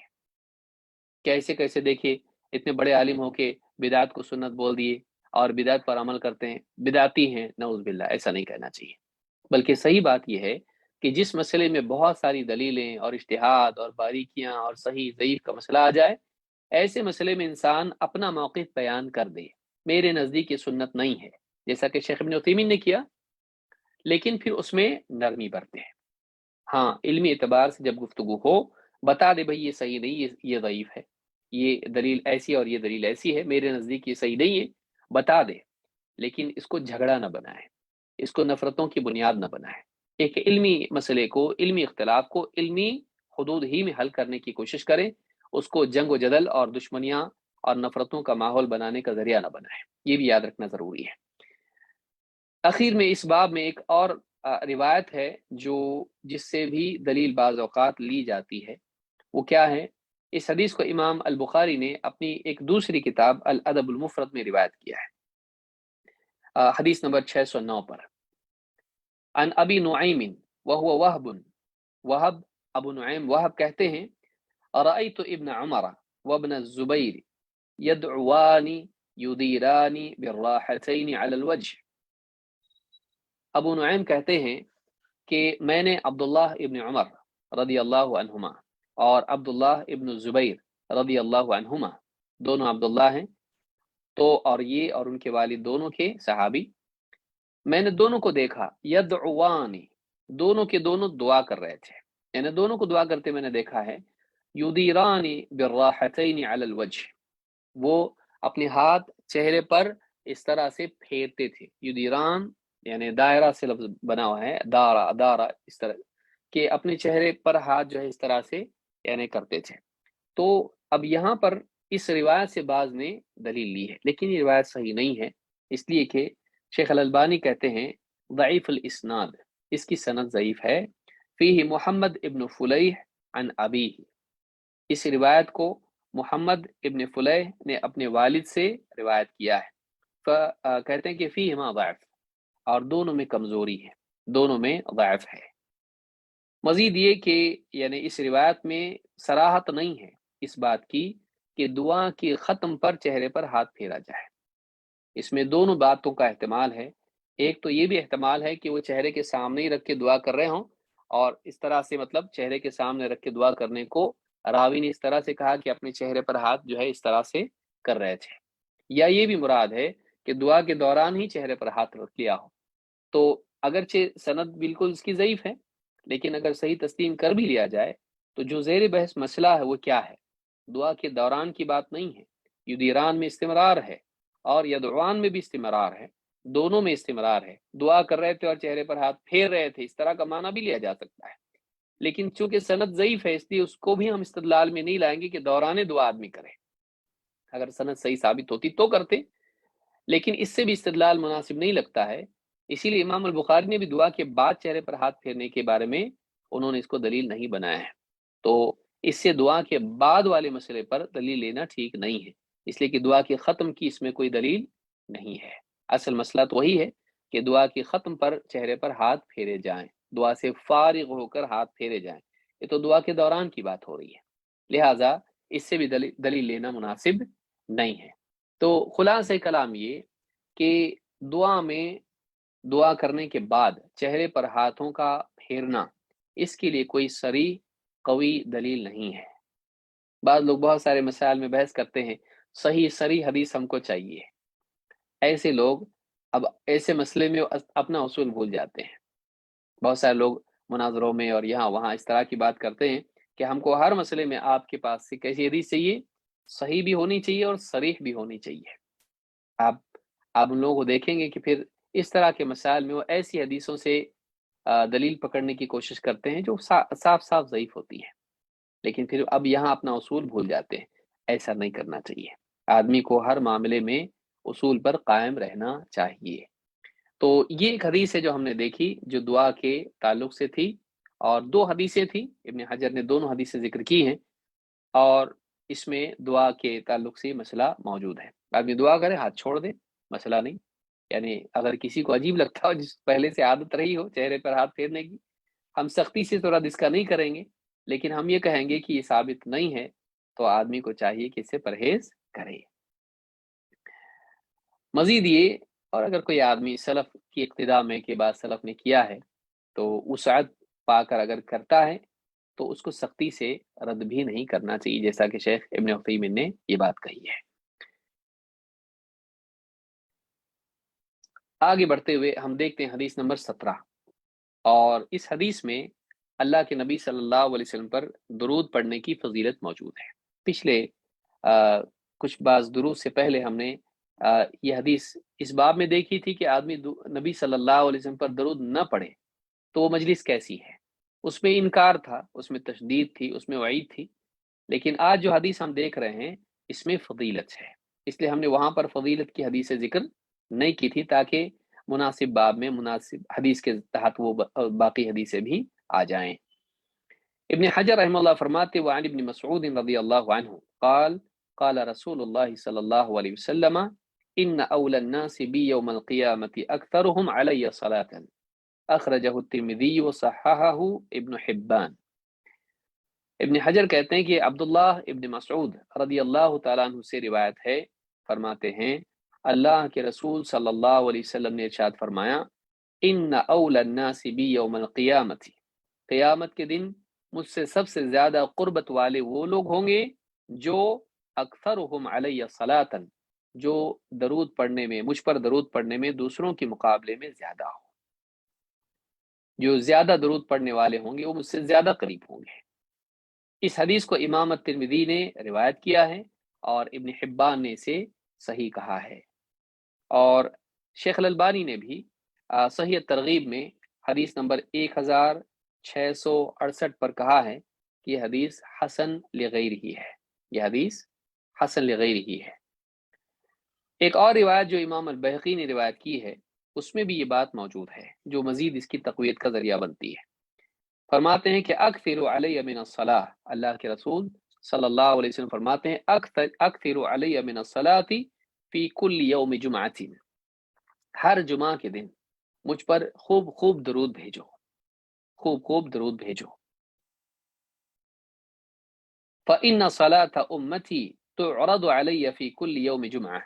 کیسے کیسے دیکھیے اتنے بڑے عالم ہو کے بدعت کو سنت بول دیے اور بدعت پر عمل کرتے ہیں، بدعتی ہیں، نعوذ باللہ. ایسا نہیں کہنا چاہیے، بلکہ صحیح بات یہ ہے کہ جس مسئلے میں بہت ساری دلیلیں اور اجتہاد اور باریکیاں اور صحیح ضعیف کا مسئلہ آ جائے، ایسے مسئلے میں انسان اپنا موقف بیان کر دے. میرے نزدیک یہ سنت نہیں ہے، جیسا کہ شیخ ابن عثیمین نے کیا، لیکن پھر اس میں نرمی برتے ہیں. ہاں علمی اعتبار سے جب گفتگو ہو بتا دے بھائی یہ صحیح نہیں، یہ ضعیف ہے، یہ دلیل ایسی اور یہ دلیل ایسی ہے، میرے نزدیک یہ صحیح نہیں ہے، بتا دے. لیکن اس کو جھگڑا نہ بنائے، اس کو نفرتوں کی بنیاد نہ بنائے. ایک علمی مسئلے کو، علمی اختلاف کو علمی حدود ہی میں حل کرنے کی کوشش کریں، اس کو جنگ و جدل اور دشمنیاں اور نفرتوں کا ماحول بنانے کا ذریعہ نہ بنائیں. یہ بھی یاد رکھنا ضروری ہے. اخیر میں اس باب میں ایک اور روایت ہے جس سے بھی دلیل بعض اوقات لی جاتی ہے. وہ کیا ہے؟ اس حدیث کو امام البخاری نے اپنی ایک دوسری کتاب الادب المفرد میں روایت کیا ہے، حدیث نمبر 609 پر. عن ابی نعیم وهو وہب ابو نعیم وہب کہتے ہیں رأیت ابن عمر وابن الزبیر یدعوان یدیران بالراحتین علی الوجه. ابو نعیم کہتے ہیں کہ میں نے عبداللہ ابن عمر رضی اللہ عنہما اور عبداللہ ابن الزبیر رضی اللہ عنہما، دونوں عبداللہ ہیں تو، اور یہ اور ان کے والد دونوں کے صحابی، میں نے دونوں کو دیکھا یدعوانی، دونوں کے دونوں دعا کر رہے تھے، یعنی دونوں کو دعا کرتے میں نے دیکھا ہے. یدیرانی بالراحتین علی الوجه، وہ اپنے ہاتھ چہرے پر اس طرح سے پھیرتے تھے. یدیران یعنی دائرہ سے لفظ بنا ہوا ہے، دارا اس طرح کہ اپنے چہرے پر ہاتھ جو ہے اس طرح سے یعنی کرتے تھے. تو اب یہاں پر اس روایت سے بعض نے دلیل لی ہے، لیکن یہ روایت صحیح نہیں ہے، اس لیے کہ شیخ الالبانی کہتے ہیں ضعیف الاسناد، اس کی سند ضعیف ہے. فیہ محمد ابن فلیح عن ابیہ، اس روایت کو محمد ابن فلیح نے اپنے والد سے روایت کیا ہے. کہتے ہیں کہ فیہما ضعف، اور دونوں میں کمزوری ہے، دونوں میں ضعف ہے. مزید یہ کہ یعنی اس روایت میں صراحت نہیں ہے اس بات کی کہ دعا کی ختم پر چہرے پر ہاتھ پھیرا جائے. اس میں دونوں باتوں کا احتمال ہے. ایک تو یہ بھی احتمال ہے کہ وہ چہرے کے سامنے ہی رکھ کے دعا کر رہے ہوں، اور اس طرح سے مطلب چہرے کے سامنے رکھ کے دعا کرنے کو راوی نے اس طرح سے کہا کہ اپنے چہرے پر ہاتھ جو ہے اس طرح سے کر رہے تھے، یا یہ بھی مراد ہے کہ دعا کے دوران ہی چہرے پر ہاتھ رکھ لیا ہو. تو اگرچہ سند بالکل اس کی ضعیف ہے، لیکن اگر صحیح تسلیم کر بھی لیا جائے تو جو زیر بحث مسئلہ ہے وہ کیا ہے؟ دعا کے دوران کی بات نہیں ہے. یدیران میں استمرار ہے اور یدعوان میں بھی استمرار ہے، دونوں میں استمرار ہے. دعا کر رہے تھے اور چہرے پر ہاتھ پھیر رہے تھے، اس طرح کا معنی بھی لیا جا سکتا ہے. لیکن چونکہ سند ضعیف ہے اس لیے اس کو بھی ہم استدلال میں نہیں لائیں گے کہ دوران دعا آدمی کرے. اگر سند صحیح ثابت ہوتی تو کرتے، لیکن اس سے بھی استدلال مناسب نہیں لگتا ہے. اسی لیے امام البخاری نے بھی دعا کے بعد چہرے پر ہاتھ پھیرنے کے بارے میں انہوں نے اس کو دلیل نہیں بنایا ہے. تو इससे दुआ के बाद वाले मसले पर दलील लेना ठीक नहीं है, इसलिए कि दुआ के ख़त्म की इसमें कोई दलील नहीं है। असल मसला तो वही है कि दुआ के ख़त्म पर चेहरे पर हाथ फेरे जाएं, दुआ से फारिग होकर हाथ फेरे जाएं, ये तो दुआ के दौरान की बात हो रही है, लिहाजा इससे भी दलील लेना मुनासिब नहीं है। तो खुलासे कलाम ये कि दुआ में दुआ करने के बाद चेहरे पर हाथों का फेरना, इसके लिए कोई सरी कवी दलील नहीं है। बाद लोग बहुत सारे मसाइल में बहस करते हैं, सही सरी हदीस हमको चाहिए। ऐसे लोग अब ऐसे मसले में अपना उसूल भूल जाते हैं। बहुत सारे लोग मुनाजरों में और यहाँ वहाँ इस तरह की बात करते हैं कि हमको हर मसले में आपके पास से कैसी हदीस चाहिए, सही भी होनी चाहिए और सरीह भी होनी चाहिए। आप आप उन लोगों को देखेंगे कि फिर इस तरह के मसाइल में वो ऐसी हदीसों से दलील पकड़ने की कोशिश करते हैं जो साफ साफ ज़ईफ होती है, लेकिन फिर अब यहाँ अपना उसूल भूल जाते हैं। ऐसा नहीं करना चाहिए, आदमी को हर मामले में उसूल पर कायम रहना चाहिए। तो ये एक हदीस है जो हमने देखी, जो दुआ के ताल्लुक से थी, और दो हदीसें थी, इब्न हजर ने दोनों हदीसें जिक्र की हैं, और इसमें दुआ के ताल्लुक से मसला मौजूद है। आदमी दुआ करे हाथ छोड़ दे, मसला नहीं। यानी अगर किसी को अजीब लगता हो, जिस पहले से आदत रही हो चेहरे पर हाथ फेरने की, हम सख्ती से तो रद्द इसका नहीं करेंगे, लेकिन हम ये कहेंगे कि ये साबित नहीं है, तो आदमी को चाहिए कि इससे परहेज करे। मजीद ये, और अगर कोई आदमी सलफ की इक्तिदा में के बाद सलफ ने किया है तो वुसअत पाकर अगर करता है तो उसको सख्ती से रद्द भी नहीं करना चाहिए, जैसा कि शेख इब्न उथैमीन ने ये बात कही है। आगे बढ़ते हुए हम देखते हैं हदीस नंबर 17, और इस हदीस में अल्लाह के नबी सल्लल्लाहु अलैहि वसल्लम पर दुरूद पढ़ने की फजीलत मौजूद है। पिछले कुछ बाज़ दुरूद से पहले हमने ये हदीस इस बाब में देखी थी कि आदमी नबी सल्लल्लाहु अलैहि वसल्लम पर दुरूद न पढ़े तो वो मजलिस कैसी है, उसमें इनकार था, उसमें तशदीद थी, उसमें वईद थी। लेकिन आज जो हदीस हम देख रहे हैं इसमें फजीलत है, इसलिए हमने वहां पर फजीलत की हदीस जिक्र नहीं की थी, ताकि मुनासिब बाब में मुनासिब हदीस के तहत वो बाकी हदीसें भी आ जाएं। इब्न हजर रहमतुल्लाह फरमाते व अन इब्न मसऊद रज़ियल्लाहु अन्हु क़ाल क़ाल रसूलुल्लाह सल्लल्लाहु अलैहि वसल्लम इन्न औला अन्नास बि यौमल क़ियामति अक्सरुहुम अलैया सलातन अखरजहु तिर्मिज़ी व सह्हहहु इब्न हिब्बान। इब्न हजर कहते हैं कि अब्दुल्लाह इब्न मसऊद रज़ियल्लाहु ताला अन्हु से रिवायत है, फरमाते हैं अल्लाह के रसूल सल्लल्लाहु अलैहि वसल्लम ने इरशाद फरमाया, इन्न औला अन्नास बि यौमल क़ियामति, क़यामत के दिन मुझसे सबसे ज्यादा कुर्बत वाले वो लोग होंगे जो अक्सरुहुम अलैया सलातन, जो दरूद पढ़ने में, मुझ पर दरूद पढ़ने में दूसरों के मुकाबले में ज्यादा हो। जो ज्यादा दरूद पढ़ने वाले होंगे वो मुझसे ज्यादा करीब होंगे। इस हदीस को इमाम तिर्मिज़ी ने रिवायत किया है और इब्न हिब्बान ने इसे सही कहा है, और शेख अल-अलबानी ने भी सही तरगीब में हदीस नंबर 1668 पर कहा है कि यह हदीस हसन लिगैरिही है, यह हदीस हसन लिगैरिही है। एक और रिवायत जो इमाम अल-बहकी ने रिवायत की है उसमें भी ये बात मौजूद है, जो मजीद इसकी तक़वीयत का जरिया बनती है। फरमाते हैं कि अक्सिरु अलैया मिनस्सलाह, अल्लाह के रसूल सल्लल्लाहु अलैहि वसल्लम फरमाते हैं अक्सिरु अलैया मिनस्सलाती फी कुल्ली यौम जुमअतिन, हर जुमा के दिन मुझ पर खूब खूब दरूद भेजो, खूब खूब दरूद भेजो। फ़इन्न सलात उम्मती तुअरदु अलैया फी कुल्ली यौम जुमअह,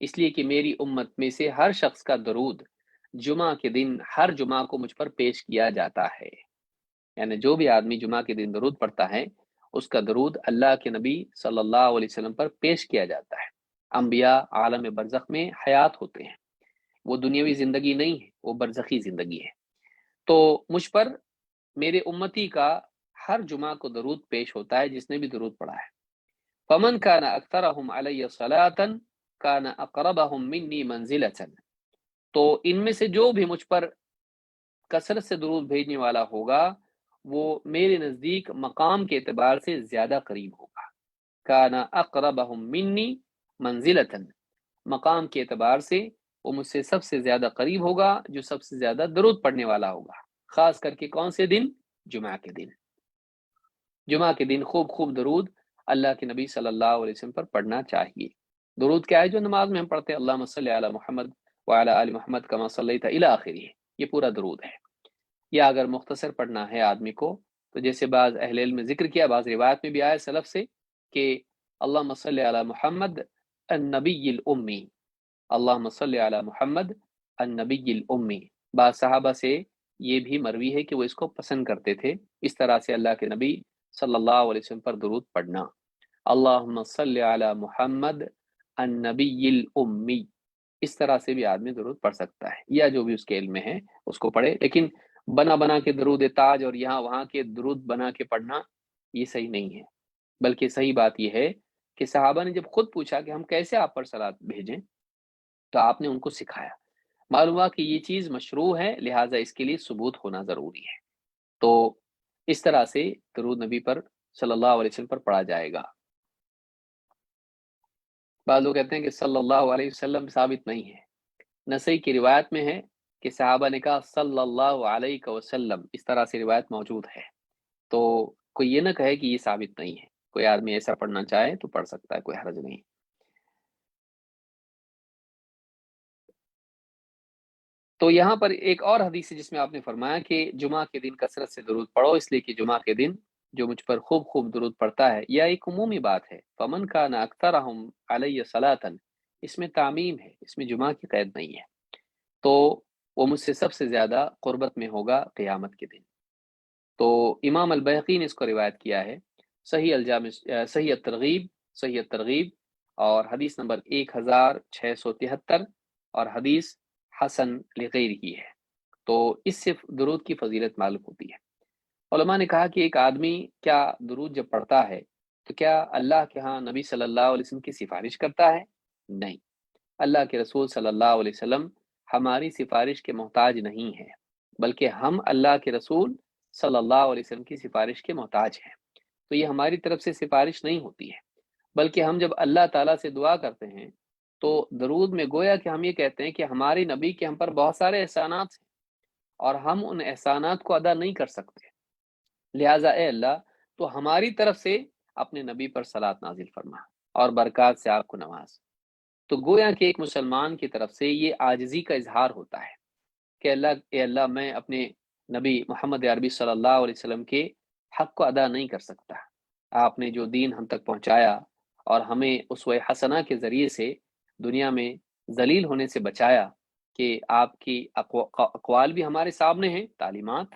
इसलिए कि मेरी उम्मत में से हर शख्स का दरूद जुमा के दिन हर जुमा को मुझ पर पेश किया जाता है। यानी जो भी आदमी जुमा के दिन दरूद पढ़ता है उसका दरूद अल्लाह के नबी सल्लल्लाहु अलैहि वसल्लम पर पेश किया जाता है। अंबिया आलम बरज़ख में हयात होते हैं, वो दुनियावी ज़िंदगी नहीं है, वो बरज़खी ज़िंदगी है। तो मुझ पर मेरे उम्मती का हर जुमा को दरूद पेश होता है, जिसने भी दरूद पढ़ा है। फमन काना अक्सरहुम अलैया सलातन काना अक़रबहुम मिन्नी मंज़िलतन, तो इनमें से जो भी मुझ पर कसरत से दरूद भेजने वाला होगा वो मेरे नज़दीक मकाम के एतबार से ज़्यादा करीब होगा। काना अक़रबहुम मिन्नी मंज़िलतन, मकाम के एतबार से वो मुझसे सबसे ज़्यादा करीब होगा, जो सबसे ज़्यादा दरूद पढ़ने वाला होगा। ख़ास करके कौन से दिन? जुमा के दिन। जुमा के दिन खूब खूब दरूद अल्लाह के नबी सल्लल्लाहु अलैहि वसल्लम पर पढ़ना चाहिए। दरूद क्या है? जो नमाज में हम पढ़ते हैं, अल्लाहुम्मा सल्ली अला मुहम्मद व अला आलि मुहम्मद कमा सल्लैता इला आखिरी, ये पूरा दरूद है। या अगर मुख्तसर पढ़ना है आदमी को, तो जैसे बाज़ अहले इल्म में जिक्र किया, बाज़ रिवायत में भी आया सलफ से कि अल्लाहुम्मा सल्ली अला मुहम्मद अन्नबिय्यिल उम्मी, अल्लाहुम्मा सल्ली अला मुहम्मद अन्नबिय्यिल उम्मी। बाज़ सहाबा से ये भी मरवी है कि वो इसको पसंद करते थे, इस तरह से अल्लाह के नबी सल्लल्लाहु अलैहि वसल्लम पर दुरूद पढ़ना। अल्लाहुम्मा सल्ली अला मुहम्मद अन्नबिय्यिल उम्मी, इस तरह से भी आदमी दुरूद पढ़ सकता है, या जो भी उसके इल्म में है उसको पढ़े। लेकिन बना बना के दरूद ताज और यहाँ वहाँ के दरूद बना के पढ़ना, ये सही नहीं है। बल्कि सही बात यह है कि सहाबा ने जब खुद पूछा कि हम कैसे आप पर सलात भेजें, तो आपने उनको सिखाया। मालूम हुआ कि ये चीज़ मशरू है, लिहाजा इसके लिए सबूत होना ज़रूरी है। तो इस तरह से दरूद नबी पर सल्लल्लाहु अलैहि वसल्लम पर पढ़ा जाएगा। बाद लोग कहते हैं कि सल्लल्लाहु अलैहि वसल्लम साबित नहीं है। नसई की रिवायत में है कि सहाबा ने कहा सल्लल्लाहु अलैहि वसल्लम, इस तरह से रिवायत मौजूद है। तो कोई ये ना कहे कि ये साबित नहीं है। कोई आदमी ऐसा पढ़ना चाहे तो पढ़ सकता है, कोई हर्ज नहीं। तो यहाँ पर एक और हदीस है जिसमें आपने फरमाया कि जुमा के दिन कसरत से दुरूद पढ़ो, इसलिए कि जुमा के दिन जो मुझ पर खूब खूब दुरूद पढ़ता है। यह एक उमूमी बात है, फमन का ना अक्तरहुम अलैहि सलातन, इसमें तामीम है, इसमें जुमा की कैद नहीं है। तो वो मुझसे सबसे ज़्यादा क़ुरबत में होगा क़यामत के दिन। तो इमाम अल बैहक़ी ने इसको रिवायत किया है, सही अलजाम, सही तरगीब, सही तरगीब, और हदीस नंबर 1673, और हदीस हसन लिगैर की है। तो इससे दुरूद की फजीलत मालूम होती है। उलमा ने कहा कि एक आदमी क्या दुरूद जब पढ़ता है, तो क्या अल्लाह के यहाँ नबी सल्लल्लाहु अलैहि वसल्लम की सिफारिश करता है? नहीं। अल्लाह के रसूल सल्लल्लाहु अलैहि वसल्लम हमारी सिफारिश के मोहताज नहीं है, बल्कि हम अल्लाह के रसूल सल्लल्लाहु अलैहि वसल्लम की सिफारिश के मोहताज हैं। तो ये हमारी तरफ से सिफारिश नहीं होती है, बल्कि हम जब अल्लाह ताला से दुआ करते हैं, तो दरूद में गोया कि हम ये कहते हैं कि हमारे नबी के हम पर बहुत सारे एहसानात हैं और हम उन एहसानात को अदा नहीं कर सकते। लिहाजा ए अल्लाह, तो हमारी तरफ से अपने नबी पर सलात नाजिल फरमा और बरक़ात से आपको नवाज। तो गोया कि एक मुसलमान की तरफ से ये आजिज़ी का इज़हार होता है कि अल्लाह, ए अल्लाह, मैं अपने नबी मोहम्मद अरबी सल्लल्लाहु अलैहि वसल्लम के हक़ को अदा नहीं कर सकता। आपने जो दीन हम तक पहुँचाया और हमें उसवे हसना के ज़रिए से दुनिया में ज़लील होने से बचाया, कि आपकी अक़वाल भी हमारे सामने हैं, तालीमात,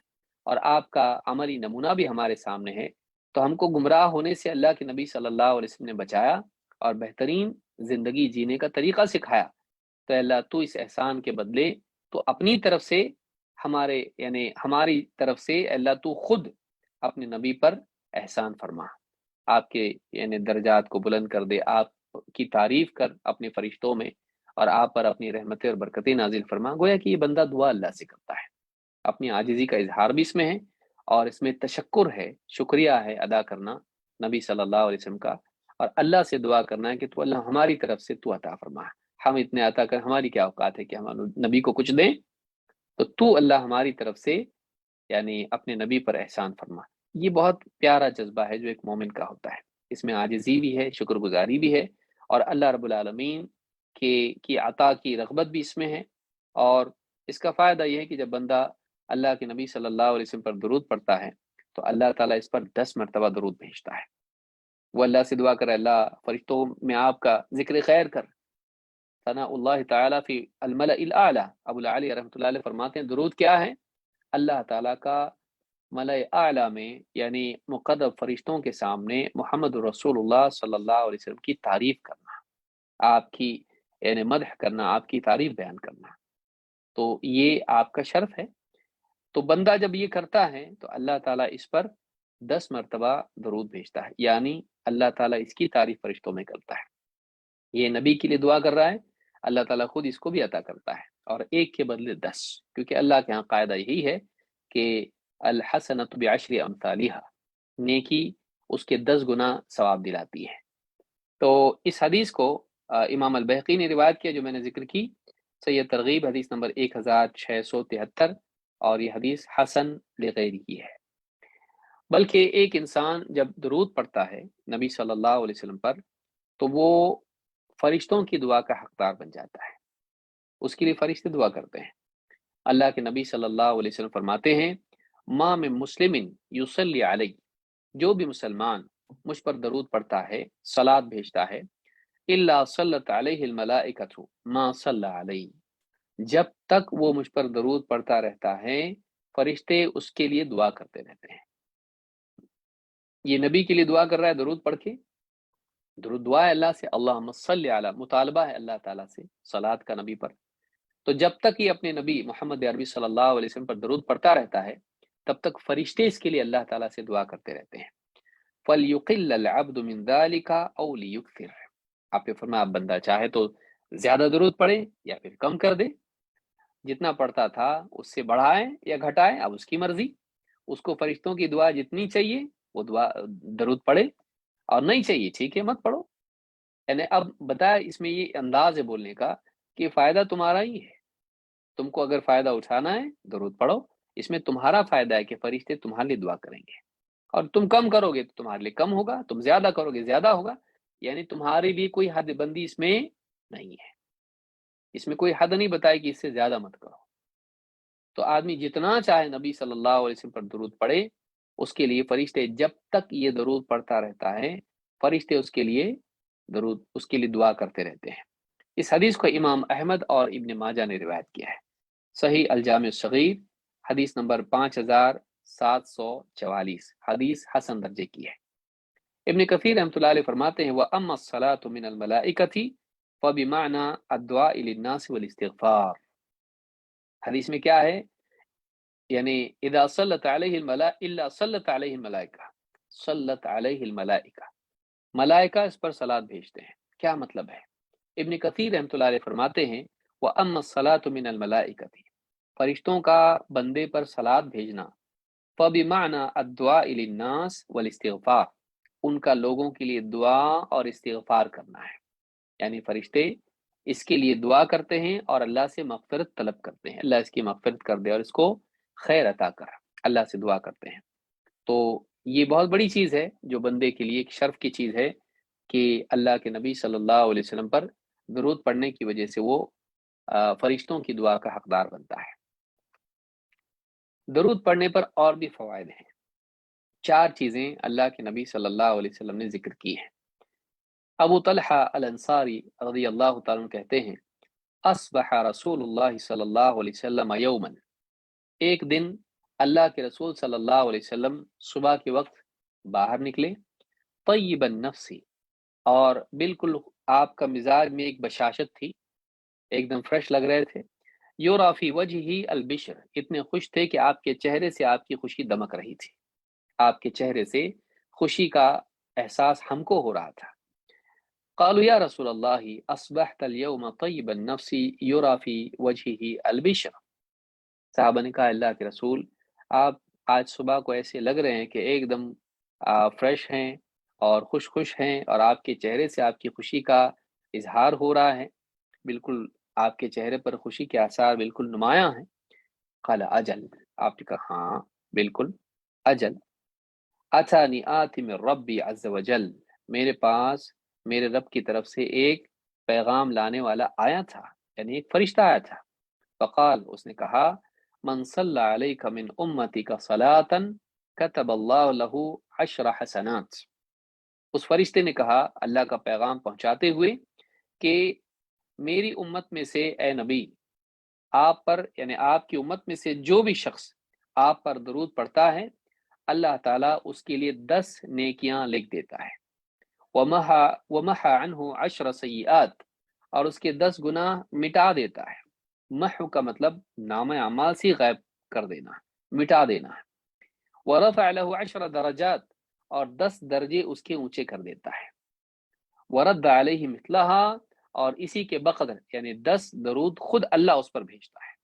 और आपका अमली नमूना भी हमारे सामने है। तो हमको गुमराह होने से अल्लाह के नबी सल्लल्लाहु अलैहि वसल्लम ने बचाया और बेहतरीन ज़िंदगी जीने का तरीक़ा सिखाया। तो अल्लाह, तू इस एहसान के बदले तो अपनी तरफ से हमारे, यानी हमारी तरफ से अल्लाह, तू खुद अपने नबी पर एहसान फरमा, आपके यानी दर्जात को बुलंद कर दे, आपकी तारीफ कर अपने फरिश्तों में, और आप पर अपनी रहमतें और बरकतें नाजिल फरमा। गोया कि ये बंदा दुआ अल्लाह से करता है, अपनी आजिज़ी का इजहार भी इसमें है, और इसमें तशक्कुर है, शुक्रिया है अदा करना नबी सल्लल्लाहु अलैहि वसल्लम का, और अल्लाह से दुआ करना है कि तू अल्लाह हमारी तरफ से तू अता फरमा। हम इतने अता कर, हमारी क्या औकात है कि हम नबी को कुछ दें, तो तू अल्लाह हमारी तरफ से यानी अपने नबी पर एहसान फरमा। ये बहुत प्यारा जज्बा है जो एक मोमिन का होता है। इसमें आजिज़ी भी है, शुक्रगुजारी भी है, और अल्लाह रब्बुल आलमीन के की अता की रग़बत भी इसमें है। और इसका फ़ायदा ये है कि जब बंदा अल्लाह के नबी सल्लल्लाहु अलैहि वसल्लम पर दुरूद पढ़ता है, तो अल्लाह ताला इस पर 10 मरतबा दुरूद भेजता है। वो अल्लाह से दुआ करे, अल्लाह फरिश्तों में आपका ज़िक्र खैर कर, सनाउल्लाह तआला फ़ी अल मलइल आला। अबुल आली रहमतुल्लाह अलैह फरमाते हैं, दुरूद क्या है? अल्लाह ताला का मलए आला में, यानी मुक़र्रब फरिश्तों के सामने मोहम्मद रसूलुल्लाह सल्लल्लाहु अलैहि वसल्लम की तारीफ़ करना, आपकी यानी मदह करना, आपकी तारीफ़ बयान करना। तो ये आपका शर्फ़ है। तो बंदा जब ये करता है, तो अल्लाह ताला इस पर 10 मरतबा दरूद भेजता है, यानी अल्लाह ताला इसकी तारीफ़ फरिश्तों में करता है। ये नबी के लिए दुआ कर रहा है, अल्लाह ताला खुद इसको भी अता करता है, और एक के बदले 10, क्योंकि अल्लाह के यहाँ कायदा यही है कि अल हसनतु बिअश्रि अम्सालिहा, नेकी उसके 10 गुना सवाब दिलाती है। तो इस हदीस को इमाम अल बैहक़ी ने रिवायत किया, जो मैंने ज़िक्र की, सही तरगीब हदीस नंबर 1673, और ये हदीस हसन लिगैरी की है। बल्कि एक इंसान जब दरूद पढ़ता है नबी सल्लल्लाहु अलैहि वसल्लम पर, तो वो फरिश्तों की दुआ का हकदार बन जाता है। उसके लिए फरिश्ते दुआ करते हैं। अल्लाह के नबी सल्लल्लाहु अलैहि वसल्लम फरमाते हैं, मा मिन मुस्लिमिन युसल्ली अलैहि, जो भी मुसलमान मुझ पर दरूद पढ़ता है, सलात भेजता है, इल्ला सल्लत अलैहिल मलाइकतु मा सल्ला अलैहि, जब तक वो मुझ पर दरूद पढ़ता रहता है, फरिश्ते उसके लिए दुआ करते रहते हैं। ये नबी के लिए दुआ कर रहा है दरूद पढ़ के। दरूद दुआ है अल्लाह से, अल्लाहुम्मा सल्ली अला, मुतालबा है अल्लाह ताला से सलात का नबी पर। तो जब तक ये अपने नबी मोहम्मद अरबी सल्लल्लाहु अलैहि वसल्लम पर दरूद पढ़ता रहता है, तब तक फरिश्ते इसके लिए अल्लाह ताला से दुआ करते रहते हैं। फलयुकिल्ल अब्दु मिन ज़ालिका औ लियुक्थिर, आपने फरमाया, आप बंदा चाहे तो ज्यादा दरूद पढ़े या फिर कम कर दे, जितना पढ़ता था उससे बढ़ाए या घटाए, अब उसकी मर्जी। उसको फरिश्तों की दुआ जितनी चाहिए वो दुआ दरूद पढ़े, और नहीं चाहिए ठीक है मत पढ़ो। यानी अब बताया इसमें ये अंदाज है बोलने का कि फायदा तुम्हारा ही है। तुमको अगर फायदा उठाना है दरूद पढ़ो, इसमें तुम्हारा फायदा है कि फरिश्ते तुम्हारे लिए दुआ करेंगे। और तुम कम करोगे तो तुम्हारे लिए कम होगा, तुम ज्यादा करोगे ज्यादा होगा। यानी तुम्हारे लिए कोई हद बंदी इसमें नहीं है। इसमें कोई हद नहीं बताई कि इससे ज्यादा मत करो। तो आदमी जितना चाहे नबी सल्लल्लाहु अलैहि वसल्लम पर दरूद पढ़े, उसके लिए फरिश्ते जब तक ये दरूद पढ़ता रहता है, फरिश्ते उसके लिए दरूद उसके लिए दुआ करते रहते हैं। इस हदीस को इमाम अहमद और इब्न माजा ने रिवायत किया है। सही अल जामे सगीर हदीस नंबर 5744, हदीस हसन दर्जे की है। इब्न कसीर रहमतुल्लाह अलैह फरमाते हैं, व अम्मा सलातु मिनल मलाइकति फबिमाना अद्दुआ लिन्नास वल इस्तिगफार। हदीस में क्या है, यानी इदा सल्लत अलैहिल मला इल्ला सल्लत अलैहिल मलाइका, सल्लत अलैहिल मलाइका, मलाइका इस पर सलात भेजते हैं। क्या मतलब है? इब्न कसीर रहमतुल्लाह अलैह फरमाते हैं, व अम्मा सलातु मिनल मलाइकति, फरिश्तों का बंदे पर सलात भेजना, फबिमाना अद्दुआ लिन्नास वल इस्तिगफार, उनका लोगों के लिए दुआ और इस्तिगफार करना है। यानी फरिश्ते इसके लिए दुआ करते हैं और अल्लाह से मगफिरत तलब करते हैं, अल्लाह इसकी मगफिरत कर दे और इसको खैर अता कर, अल्लाह से दुआ करते हैं। तो ये बहुत बड़ी चीज़ है जो बंदे के लिए एक शर्फ की चीज़ है कि अल्लाह के नबी सल्लल्लाहु अलैहि वसल्लम पर दरूद पढ़ने की वजह से वो फरिश्तों की दुआ का हकदार बनता है। दरूद पढ़ने पर और भी फ़वाइद हैं। 4 चीज़ें अल्लाह के नबी सल्लल्लाहु अलैहि वसल्लम ने ज़िक्र की हैं। अबू तलहा अल अंसारी रज़ियल्लाहु तआला अन्हु कहते हैं, अस्बह रसूलुल्लाह सल्लल्लाहु अलैहि वसल्लम यौमन, एक दिन अल्लाह के रसूल सल्लल्लाहु अलैहि वसल्लम सुबह के वक्त बाहर निकले, तय्यिबन नफ्सी, और बिल्कुल आपका मिजाज में एक बशाशत थी, एकदम फ्रेश लग रहे थे। युरा फी वजहिही अल बिश्र, इतने खुश थे कि आपके चेहरे से आपकी खुशी दमक रही थी, आपके चेहरे से खुशी का एहसास हमको हो रहा था। क़ालू या रसूल अल्लाह अस्बहत अल यौम तय्यिबन नफ्सी युरा फी वजहिही अल बिश्र, साहबा ने कहा, अल्लाह के रसूल, आप आज सुबह को ऐसे लग रहे हैं कि एकदम फ्रेश हैं और खुश खुश हैं, और आपके चेहरे से आपकी खुशी का इजहार हो रहा है, बिल्कुल आपके चेहरे पर खुशी के आसार बिल्कुल नुमायां हैं। क़ाल अजल, आपने कहा हाँ बिल्कुल, अजल, अतानी आति मिन रब्बी अज़्ज़ वजल, मेरे पास मेरे रब की तरफ से एक पैगाम लाने वाला आया था, यानी एक फरिश्ता आया था। फ़क़ाल, उसने कहा, मन सल्ला अलैका मिन उम्मतिका सलातन कतबल्लाहु लहू अशर हसनात। उस फरिश्ते ने कहा अल्लाह का पैगाम पहुंचाते हुए कि मेरी उम्मत में से ए नबी, आप पर यानी आपकी उम्मत में से जो भी शख्स आप पर दरूद पढ़ता है, अल्लाह ताला उसके लिए 10 नेकियां लिख देता है। वमहा वमहा अन्हु अशर सय्यात, और उसके 10 गुनाह मिटा देता है। महु का मतलब नाम अमाल से गायब कर देना, मिटा देना है। वरफ़अ लहु अशर दरजात, और 10 दर्जे उसके ऊंचे कर देता है। वरद्द अलैहि मिथलहा, और इसी के बक़दर यानी 10 दरूद खुद अल्लाह उस पर भेजता है।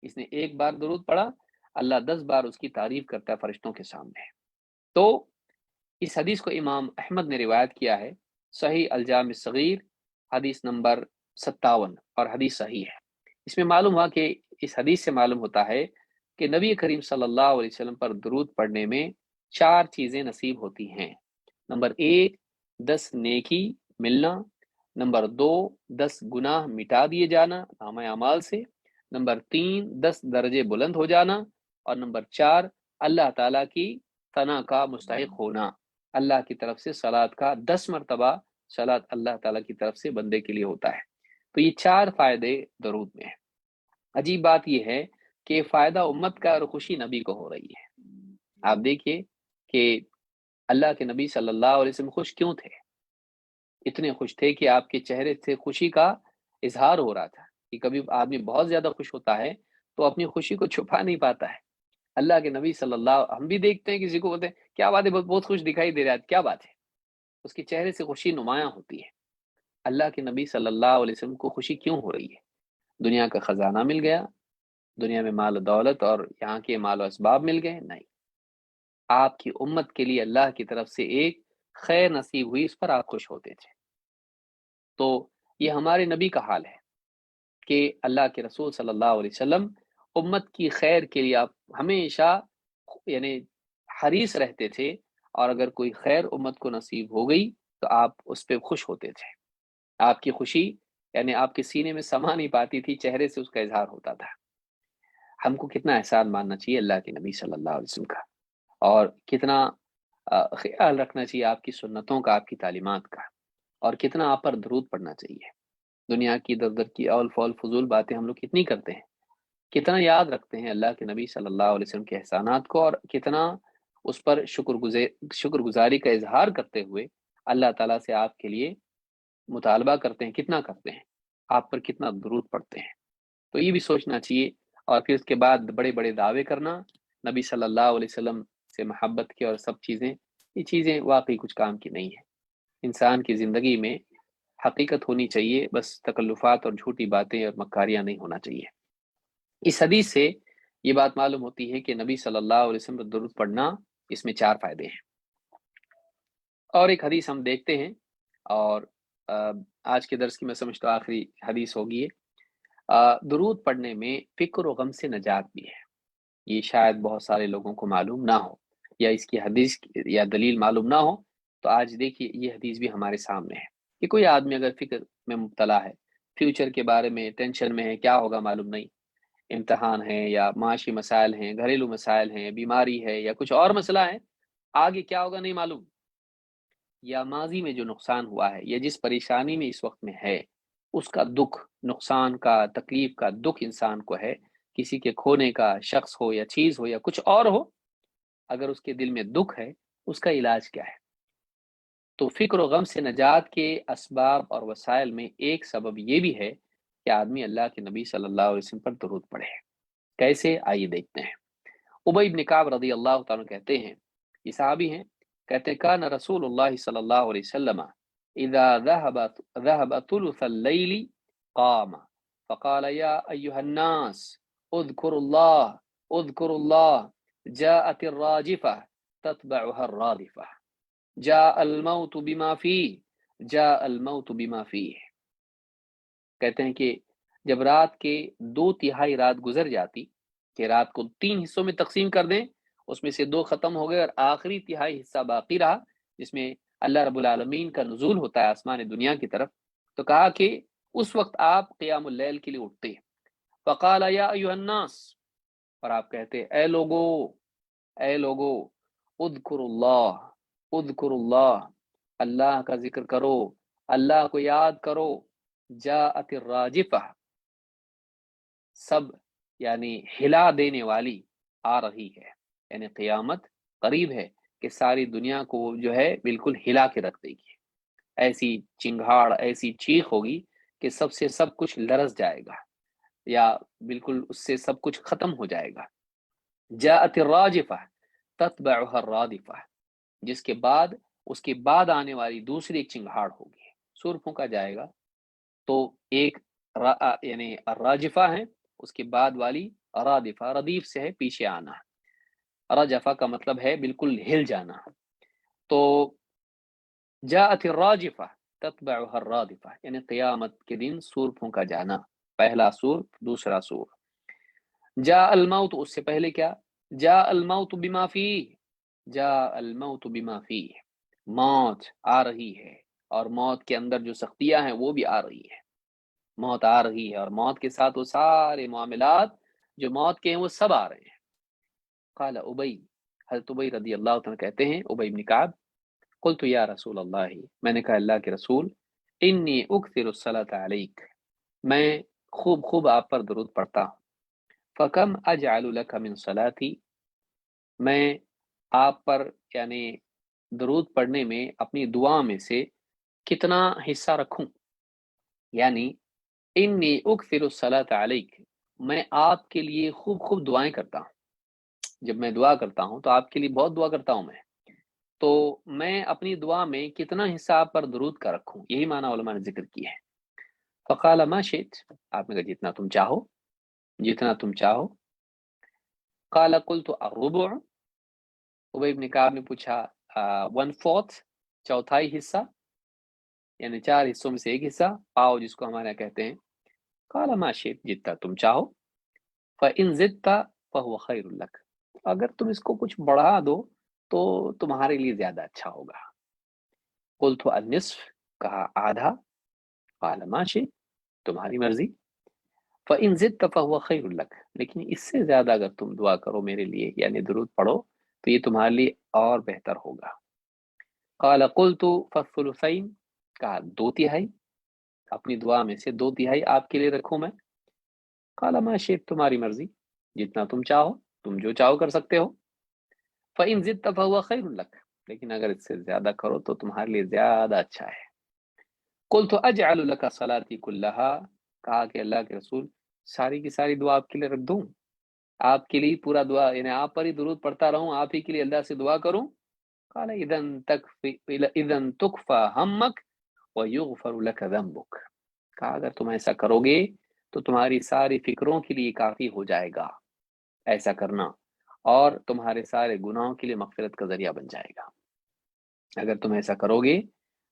इसने एक बार दरूद पढ़ा, अल्लाह 10 बार उसकी तारीफ करता है फरिश्तों के सामने। तो इस हदीस को इमाम अहमद ने रिवायत किया है, सही अल जामी सगीर हदीस नंबर 57, और हदीस सही है। इसमें मालूम हुआ कि इस हदीस से मालूम होता है कि नबी करीम सल्लल्लाहु अलैहि वसल्लम पर दरूद पढ़ने में 4 चीज़ें नसीब होती हैं। नंबर 1 10 नेकी मिलना, नंबर 2 10 गुनाह मिटा दिए जाना नामा अमाल से, नंबर 3 10 दर्जे बुलंद हो जाना, और नंबर 4 अल्लाह ताला की सना का मुस्तहिक होना। अल्लाह की तरफ से सलात का 10 मरतबा सलात अल्लाह ताला की तरफ से बंदे के लिए होता है। तो ये 4 फायदे दरूद में है। अजीब बात यह है कि फायदा उम्मत का और खुशी नबी को हो रही है। आप देखिए कि अल्लाह के नबी सल्लल्लाहु अलैहि वसल्लम खुश क्यों थे? इतने खुश थे कि आपके चेहरे से खुशी का इजहार हो रहा था। कि कभी आदमी बहुत ज्यादा खुश होता है तो अपनी खुशी को छुपा नहीं पाता है। अल्लाह के नबी सल्लल्लाहु, हम भी देखते हैं किसी को बोलते हैं क्या बात है, बहुत बहुत खुश दिखाई दे रहा है, क्या बात है, उसके चेहरे से खुशी नुमायां होती है। अल्लाह के नबी सल्लल्लाहु अलैहि वसल्लम को खुशी क्यों हो रही है? दुनिया का खजाना मिल गया, दुनिया में माल दौलत और यहाँ के माल असबाब मिल गए? नहीं, आपकी उम्मत के लिए अल्लाह की तरफ से एक खैर नसीब हुई, इस पर आप खुश होते थे। तो ये हमारे नबी का हाल है कि अल्लाह के रसूल सल्लल्लाहु अलैहि वसल्लम उम्मत की खैर के लिए आप हमेशा यानी हरीस रहते थे, और अगर कोई खैर उम्मत को नसीब हो गई तो आप उस पर खुश होते थे। आपकी खुशी यानी आपके सीने में समा नहीं पाती थी, चेहरे से उसका इजहार होता था। हमको कितना एहसान मानना चाहिए अल्लाह के नबी सल्लल्लाहु अलैहि वसल्लम का, और कितना ख्याल रखना चाहिए आपकी सुन्नतों का, आपकी तालीमात का, और कितना आप पर दरूद पढ़ना चाहिए। दुनिया की इधर उधर की औल फौल फजूल बातें हम लोग कितनी करते हैं, कितना याद रखते हैं अल्लाह के नबी सल्लल्लाहु अलैहि वसल्लम के एहसानात को, और कितना उस पर शुक्रगुजारी का इजहार करते हुए अल्लाह ताला से आपके लिए मुतालबा करते हैं, कितना करते हैं, आप पर कितना दरूद पढ़ते हैं। तो ये भी सोचना चाहिए। और फिर उसके बाद बड़े बड़े दावे करना नबी सल्लल्लाहु अलैहि वसल्लम से मोहब्बत की और सब चीज़ें, ये चीज़ें वाकई कुछ काम की नहीं है। इंसान की ज़िंदगी में हकीकत होनी चाहिए, बस तकल्लुफ़ात और झूठी बातें और मक्कारियाँ नहीं होना चाहिए। इस हदीस से ये बात मालूम होती है कि नबी सल्लल्लाहु अलैहि वसल्लम पर दुरूद पढ़ना, इसमें 4 फ़ायदे हैं। और एक हदीस हम देखते हैं, और आज के दर्स की मैं समझता हूँ आखिरी हदीस होगी ये। दुरूद पढ़ने में फ़िक्र और गम से नजात भी है। ये शायद बहुत सारे लोगों को मालूम ना हो, या इसकी हदीस या दलील मालूम ना हो। तो आज देखिए ये हदीस भी हमारे सामने है कि कोई आदमी अगर फ़िक्र में मुब्तला है, फ्यूचर के बारे में टेंशन में है, क्या होगा मालूम नहीं, इम्तिहान है या माशी मसाइल हैं, घरेलू मसाइल हैं, बीमारी है या कुछ और मसला है, आगे क्या होगा नहीं मालूम, या माजी में जो नुकसान हुआ है या जिस परेशानी में इस वक्त में है, उसका दुख, नुकसान का, तकलीफ का दुख इंसान को है, किसी के खोने का, शख्स हो या चीज हो या कुछ और हो, अगर उसके दिल में दुख है, उसका इलाज क्या है? तो फिक्र और गम से नजात के असबाब और वसाइल में एक सबब ये भी है कि आदमी अल्लाह के नबी सल्लल्लाहु अलैहि वसल्लम पर दुरूद पढ़े। कैसे, आइए देखते हैं। उबई इब्न काब रदी अल्लाह तआला कहते हैं, ये सहाबी हैं, कहते कान रसूलुल्लाह सल्लल्लाहु अलैहि वसल्लम इज़ा ज़हब तुलुसल लैली क़ाम फ़क़ाल या अय्युहन्नास उज़्कुरुल्लाह जाअतिर राजिफ़ह तत्बउहा रादिफ़ह जाअल मौतु बिमा फ़ीह जाअल मौतु बिमा फ़ीह। कहते हैं कि जब रात के 2/3 रात गुजर जाती, कि रात को 3 हिस्सों में तकसीम कर दें, उसमें से 2 खत्म हो गए और आखिरी तिहाई हिस्सा बाकी रहा, जिसमें अल्लाह रब्बुल आलमीन का नुज़ूल होता है आसमान दुनिया की तरफ। तो कहा कि उस वक्त आप क़ियामुल लैल के लिए उठते हैं। फ़क़ाल या अय्युहन्नास, और आप कहते ए लोगो, ए लोगो, उज़्कुरुल्लाह उज़्कुरुल्लाह, अल्लाह का जिक्र करो, अल्लाह को याद करो। जाअतिर राजिफ़ह, सब यानी हिला देने वाली आ रही है, यानी क़यामत करीब है कि सारी दुनिया को जो है बिल्कुल हिला के रख देगी। ऐसी चिंगाड़, ऐसी चीख होगी कि सबसे सब कुछ लरज़ जाएगा, या बिल्कुल उससे सब कुछ खत्म हो जाएगा। जाअतिर राजिफ़ह तत्बउहा रादिफ़ह, जिसके बाद, उसके बाद आने वाली दूसरी एक चिंगाड़ होगी, सूर फूंका जाएगा। तो एक यानी राजिफा है, उसके बाद वाली रादिफा, रदीफ से है पीछे आना, रजफा का मतलब है बिल्कुल हिल जाना। तो जाअत राजिफा तत्बउहा रादिफा, यानी क़यामत के दिन सूर फूंका जाना, पहला सूर दूसरा सूर। जा अल मौत, उससे पहले क्या, जा अल मौत बिमा फी, जा अलमौत बिमा फीह, मौत आ रही है और मौत के अंदर जो सख्तियां हैं वो भी आ रही है। मौत आ रही है और मौत के साथ वो सारे मामलात जो मौत के हैं वो सब आ रहे हैं। काला उबई, हज़रत उबई रदी अल्लाह तआला कहते हैं, उबई इब्न कअब, कुल्तु या रसूल अल्लाह, मैंने कहा अल्लाह के रसूल, इन्नी उक्थिरु सलात अलैक, मैं खूब खूब आप पर दरूद पढ़ता हूँ। फ़कम अजअलु लक मिन सलाती, मैं आप पर यानी दरूद पढ़ने में अपनी दुआ में से कितना हिस्सा रखूं। यानी इन्नी उक्थिरु सलात अलैक, मैं आपके लिए खूब खूब दुआएं करता हूँ। जब मैं दुआ करता हूँ तो आपके लिए बहुत दुआ करता हूँ मैं। तो मैं अपनी दुआ में कितना हिस्सा आप पर दरूद का रखूं, यही माना उलमा ने जिक्र किया है। फ़क़ाल मा शित, आपने कहा जितना तुम चाहो, जितना तुम चाहो। क़ाल क़ुल्तु अर्रुबु, उबय इब्न कअब ने पूछा, 1/4, चौथाई हिस्सा, यानी 4 हिस्सों में से एक हिस्सा, पाव जिसको हमारे यहाँ कहते हैं। क़ाल मा शित, जितना तुम चाहो। फ़इन ज़िदता फ़हुव ख़ैरुल लक, अगर तुम इसको कुछ बढ़ा दो तो तुम्हारे लिए ज़्यादा अच्छा होगा। क़ुल्तु अन-निस्फ़, कहा आधा। क़ाल मा शित, तुम्हारी मर्ज़ी। फ़इन ज़िदत फ़हुव ख़ैरुल लक, लेकिन इससे ज़्यादा अगर तुम दुआ करो मेरे लिए, यानी दुरूद पढ़ो, तो ये तुम्हारे लिए और बेहतर होगा। क़ाल क़ुल्तु फ़थ्लुथैन, कहा 2/3, अपनी दुआ में से 2/3 आपके लिए रखूँ मैं। क़ाल मा शि'त, तुम्हारी मर्ज़ी, जितना तुम चाहो, तुम जो चाहो कर सकते हो। फ़इन ज़िदत फ़हुव ख़ैरुल लक, लेकिन अगर इससे ज़्यादा करो तो तुम्हारे लिए ज़्यादा अच्छा है। क़ुल्तु अजअलु लका सलाती कुल्लहा, कहा कि अल्लाह के रसूल, सारी की सारी दुआ आपके लिए रख दूँ? आपके लिए पूरा दुआ, यानी आप पर ही दुरूद पढ़ता रहूं, आप ही के लिए अल्लाह से दुआ करूं। काला इदन तुकफा हम्मक व युगफर लक ज़ंबुक, कहा अगर तुम ऐसा करोगे तो तुम्हारी सारी फिक्रों के लिए काफी हो जाएगा ऐसा करना, और तुम्हारे सारे गुनाहों के लिए मगफिरत का जरिया बन जाएगा। अगर तुम ऐसा करोगे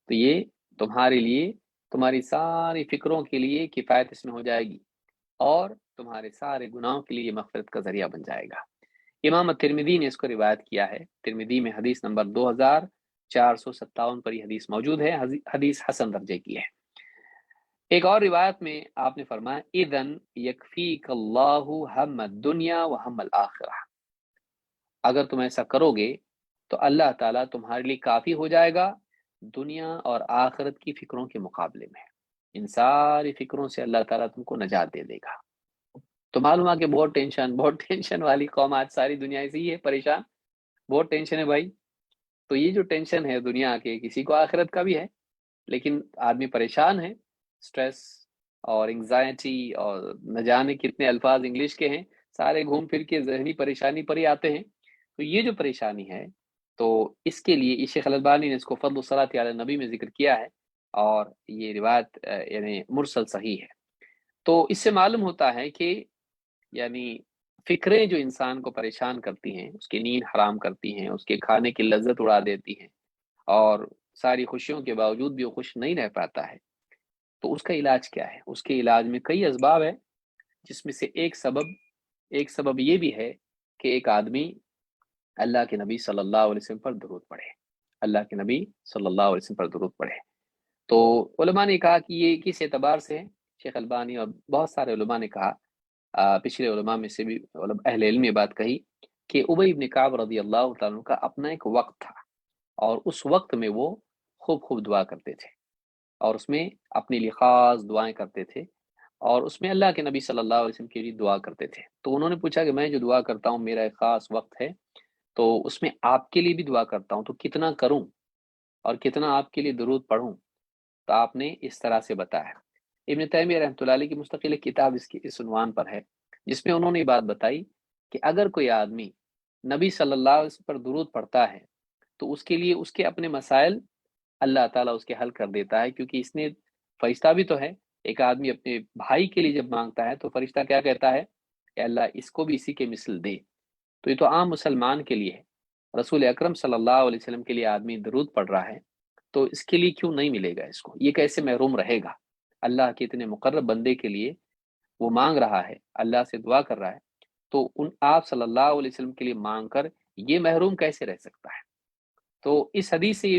तो ये तुम्हारे लिए, तुम्हारी सारी फिक्रों के लिए किफ़ायत इसमें हो जाएगी, और तुम्हारे सारे गुनाहों के लिए मगफिरत का जरिया बन जाएगा। इमाम तिरमिदी ने इसको रिवायत किया है। तिरमिदी में हदीस नंबर 2457 पर ये हदीस मौजूद है। हदीस हसन दर्जे की है। एक और रिवायत में आपने फरमाया, इदन यकफीकल्लाहु हम्मद दुनिया व हम्मल आखिरह, अगर तुम ऐसा करोगे तो अल्लाह ताला तुम्हारे लिए काफी हो जाएगा दुनिया और आखिरत की फिक्रों के मुकाबले में। इन सारी फिक्रों से अल्लाह ताला तुमको नजात दे देगा। तो मालूम है कि बहुत टेंशन वाली कौम आज सारी दुनिया ऐसी ही है, परेशान, बहुत टेंशन है भाई। तो ये जो टेंशन है दुनिया के, किसी को आखिरत का भी है, लेकिन आदमी परेशान है। स्ट्रेस और एंग्जाइटी और न जाने कितने अल्फाज इंग्लिश के हैं, सारे घूम फिर के जहनी परेशानी पर ही आते हैं। तो ये जो परेशानी है, तो इसके लिए शेख अल-अलबानी ने इसको फضल सलात अला नबी में जिक्र किया है, और ये रिवायत यानी मुरसल सही है। तो इससे मालूम होता है कि यानी फिक्रें जो इंसान को परेशान करती हैं, उसकी नींद हराम करती हैं, उसके खाने की लज्जत उड़ा देती हैं, और सारी खुशियों के बावजूद भी वो खुश नहीं रह पाता है, तो उसका इलाज क्या है? उसके इलाज में कई असबाब है, जिसमें से एक सबब ये भी है कि एक आदमी अल्लाह के नबी सल्लल्लाहु अलैहि वसल्लम पर दुरूद पढ़े, अल्लाह के नबी सल्लल्लाहु अलैहि वसल्लम पर दुरूद पढ़े। तो उलमा ने कहा कि ये किस एतबार से है? शेख अलबानी और बहुत सारे उलमा ने कहा, पिछले उलमा में से भी अहले इल्म ने बात कही कि उबई इब्न कअब रज़ी अल्लाह तआला अन्हु का अपना एक वक़्त था, और उस वक़्त में वो खूब खूब दुआ करते थे, और उसमें अपने लिए ख़ास दुआएँ करते थे, और उसमें अल्लाह के नबी सल्लल्लाहु अलैहि वसल्लम के लिए दुआ करते थे। तो उन्होंने पूछा कि मैं जो दुआ करता हूँ, मेरा एक ख़ास वक़्त है, तो उसमें आपके लिए भी दुआ करता हूँ, तो कितना करूँ और कितना आपके लिए दुरूद पढ़ूँ? तो आपने इस तरह से बताया। इब्न तैमिया रहमतुल्लाह अलैह की मुस्तकिल एक किताब इसकी इस उन्वान पर है, जिसमें उन्होंने ये बात बताई कि अगर कोई आदमी नबी सल्लल्लाहु अलैहि वसल्लम पर दुरूद पढ़ता है, तो उसके लिए उसके अपने मसाइल अल्लाह ताला उसके हल कर देता है, क्योंकि इसने फरिश्ता भी तो है। एक आदमी अपने भाई के लिए जब मांगता है तो फरिश्ता क्या कहता है कि अल्लाह इसको भी इसी के मिसल दे। तो ये तो आम मुसलमान के लिए है। रसूल अकरम सल्लल्लाहु अलैहि वसल्लम के लिए आदमी दरूद पढ़ रहा है, तो इसके लिए क्यों नहीं मिलेगा इसको? ये कैसे महरूम रहेगा? अल्लाह के इतने मुकर्रब बंदे के लिए वो मांग रहा है, अल्लाह से दुआ कर रहा है, तो उन आप सल्लल्लाहु अलैहि वसल्लम के लिए मांग कर یہ محروم کیسے رہ سکتا ہے؟ تو اس حدیث سے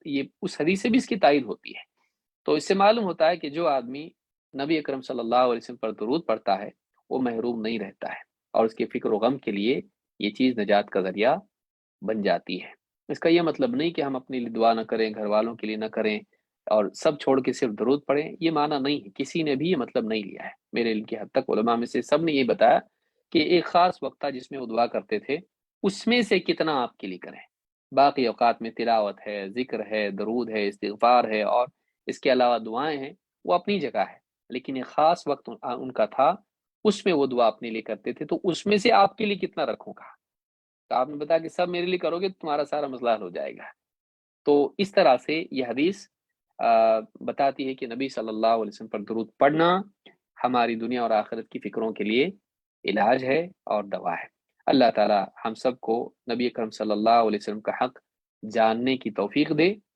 یہ اس حدیث سے بھی اس کی تائید ہوتی ہے۔ تو اس سے معلوم ہوتا ہے کہ جو آدمی نبی اکرم صلی اللہ علیہ وسلم پر درود پڑھتا ہے وہ محروم نہیں رہتا ہے، اور اس کے فکر و غم کے لیے یہ چیز نجات کا ذریعہ بن جاتی ہے۔ اس کا یہ مطلب نہیں کہ ہم اپنے لیے دعا نہ کریں، گھر والوں کے لیے نہ کریں، اور سب چھوڑ کے صرف درود پڑھیں، یہ معنی نہیں ہے، کسی نے بھی یہ مطلب نہیں لیا ہے۔ میرے علم کی حد تک علماء میں سے سب نے یہ بتایا کہ ایک خاص وقت تھا جس میں وہ دعا کرتے تھے، اس میں سے کتنا آپ کے لیے کریں، باقی اوقات میں تلاوت ہے، ذکر ہے، درود ہے، استغفار ہے، اور اس کے علاوہ دعائیں ہیں، وہ اپنی جگہ ہے، لیکن ایک خاص وقت ان کا تھا، اس میں وہ دعا اپنے لیے کرتے تھے، تو اس میں سے آپ کے لیے کتنا رکھوں گا؟ تو آپ نے بتایا کہ سب میرے لیے کرو گے تو تمہارا سارا مسئلہ حل ہو جائے گا۔ تو اس طرح سے یہ حدیث بتاتی ہے کہ نبی صلی اللہ علیہ وسلم پر درود پڑھنا ہماری دنیا اور آخرت کی فکروں کے لیے علاج ہے اور دوا ہے۔ اللہ تعالی ہم سب کو نبی اکرم صلی اللہ علیہ وسلم کا حق جاننے کی توفیق دے،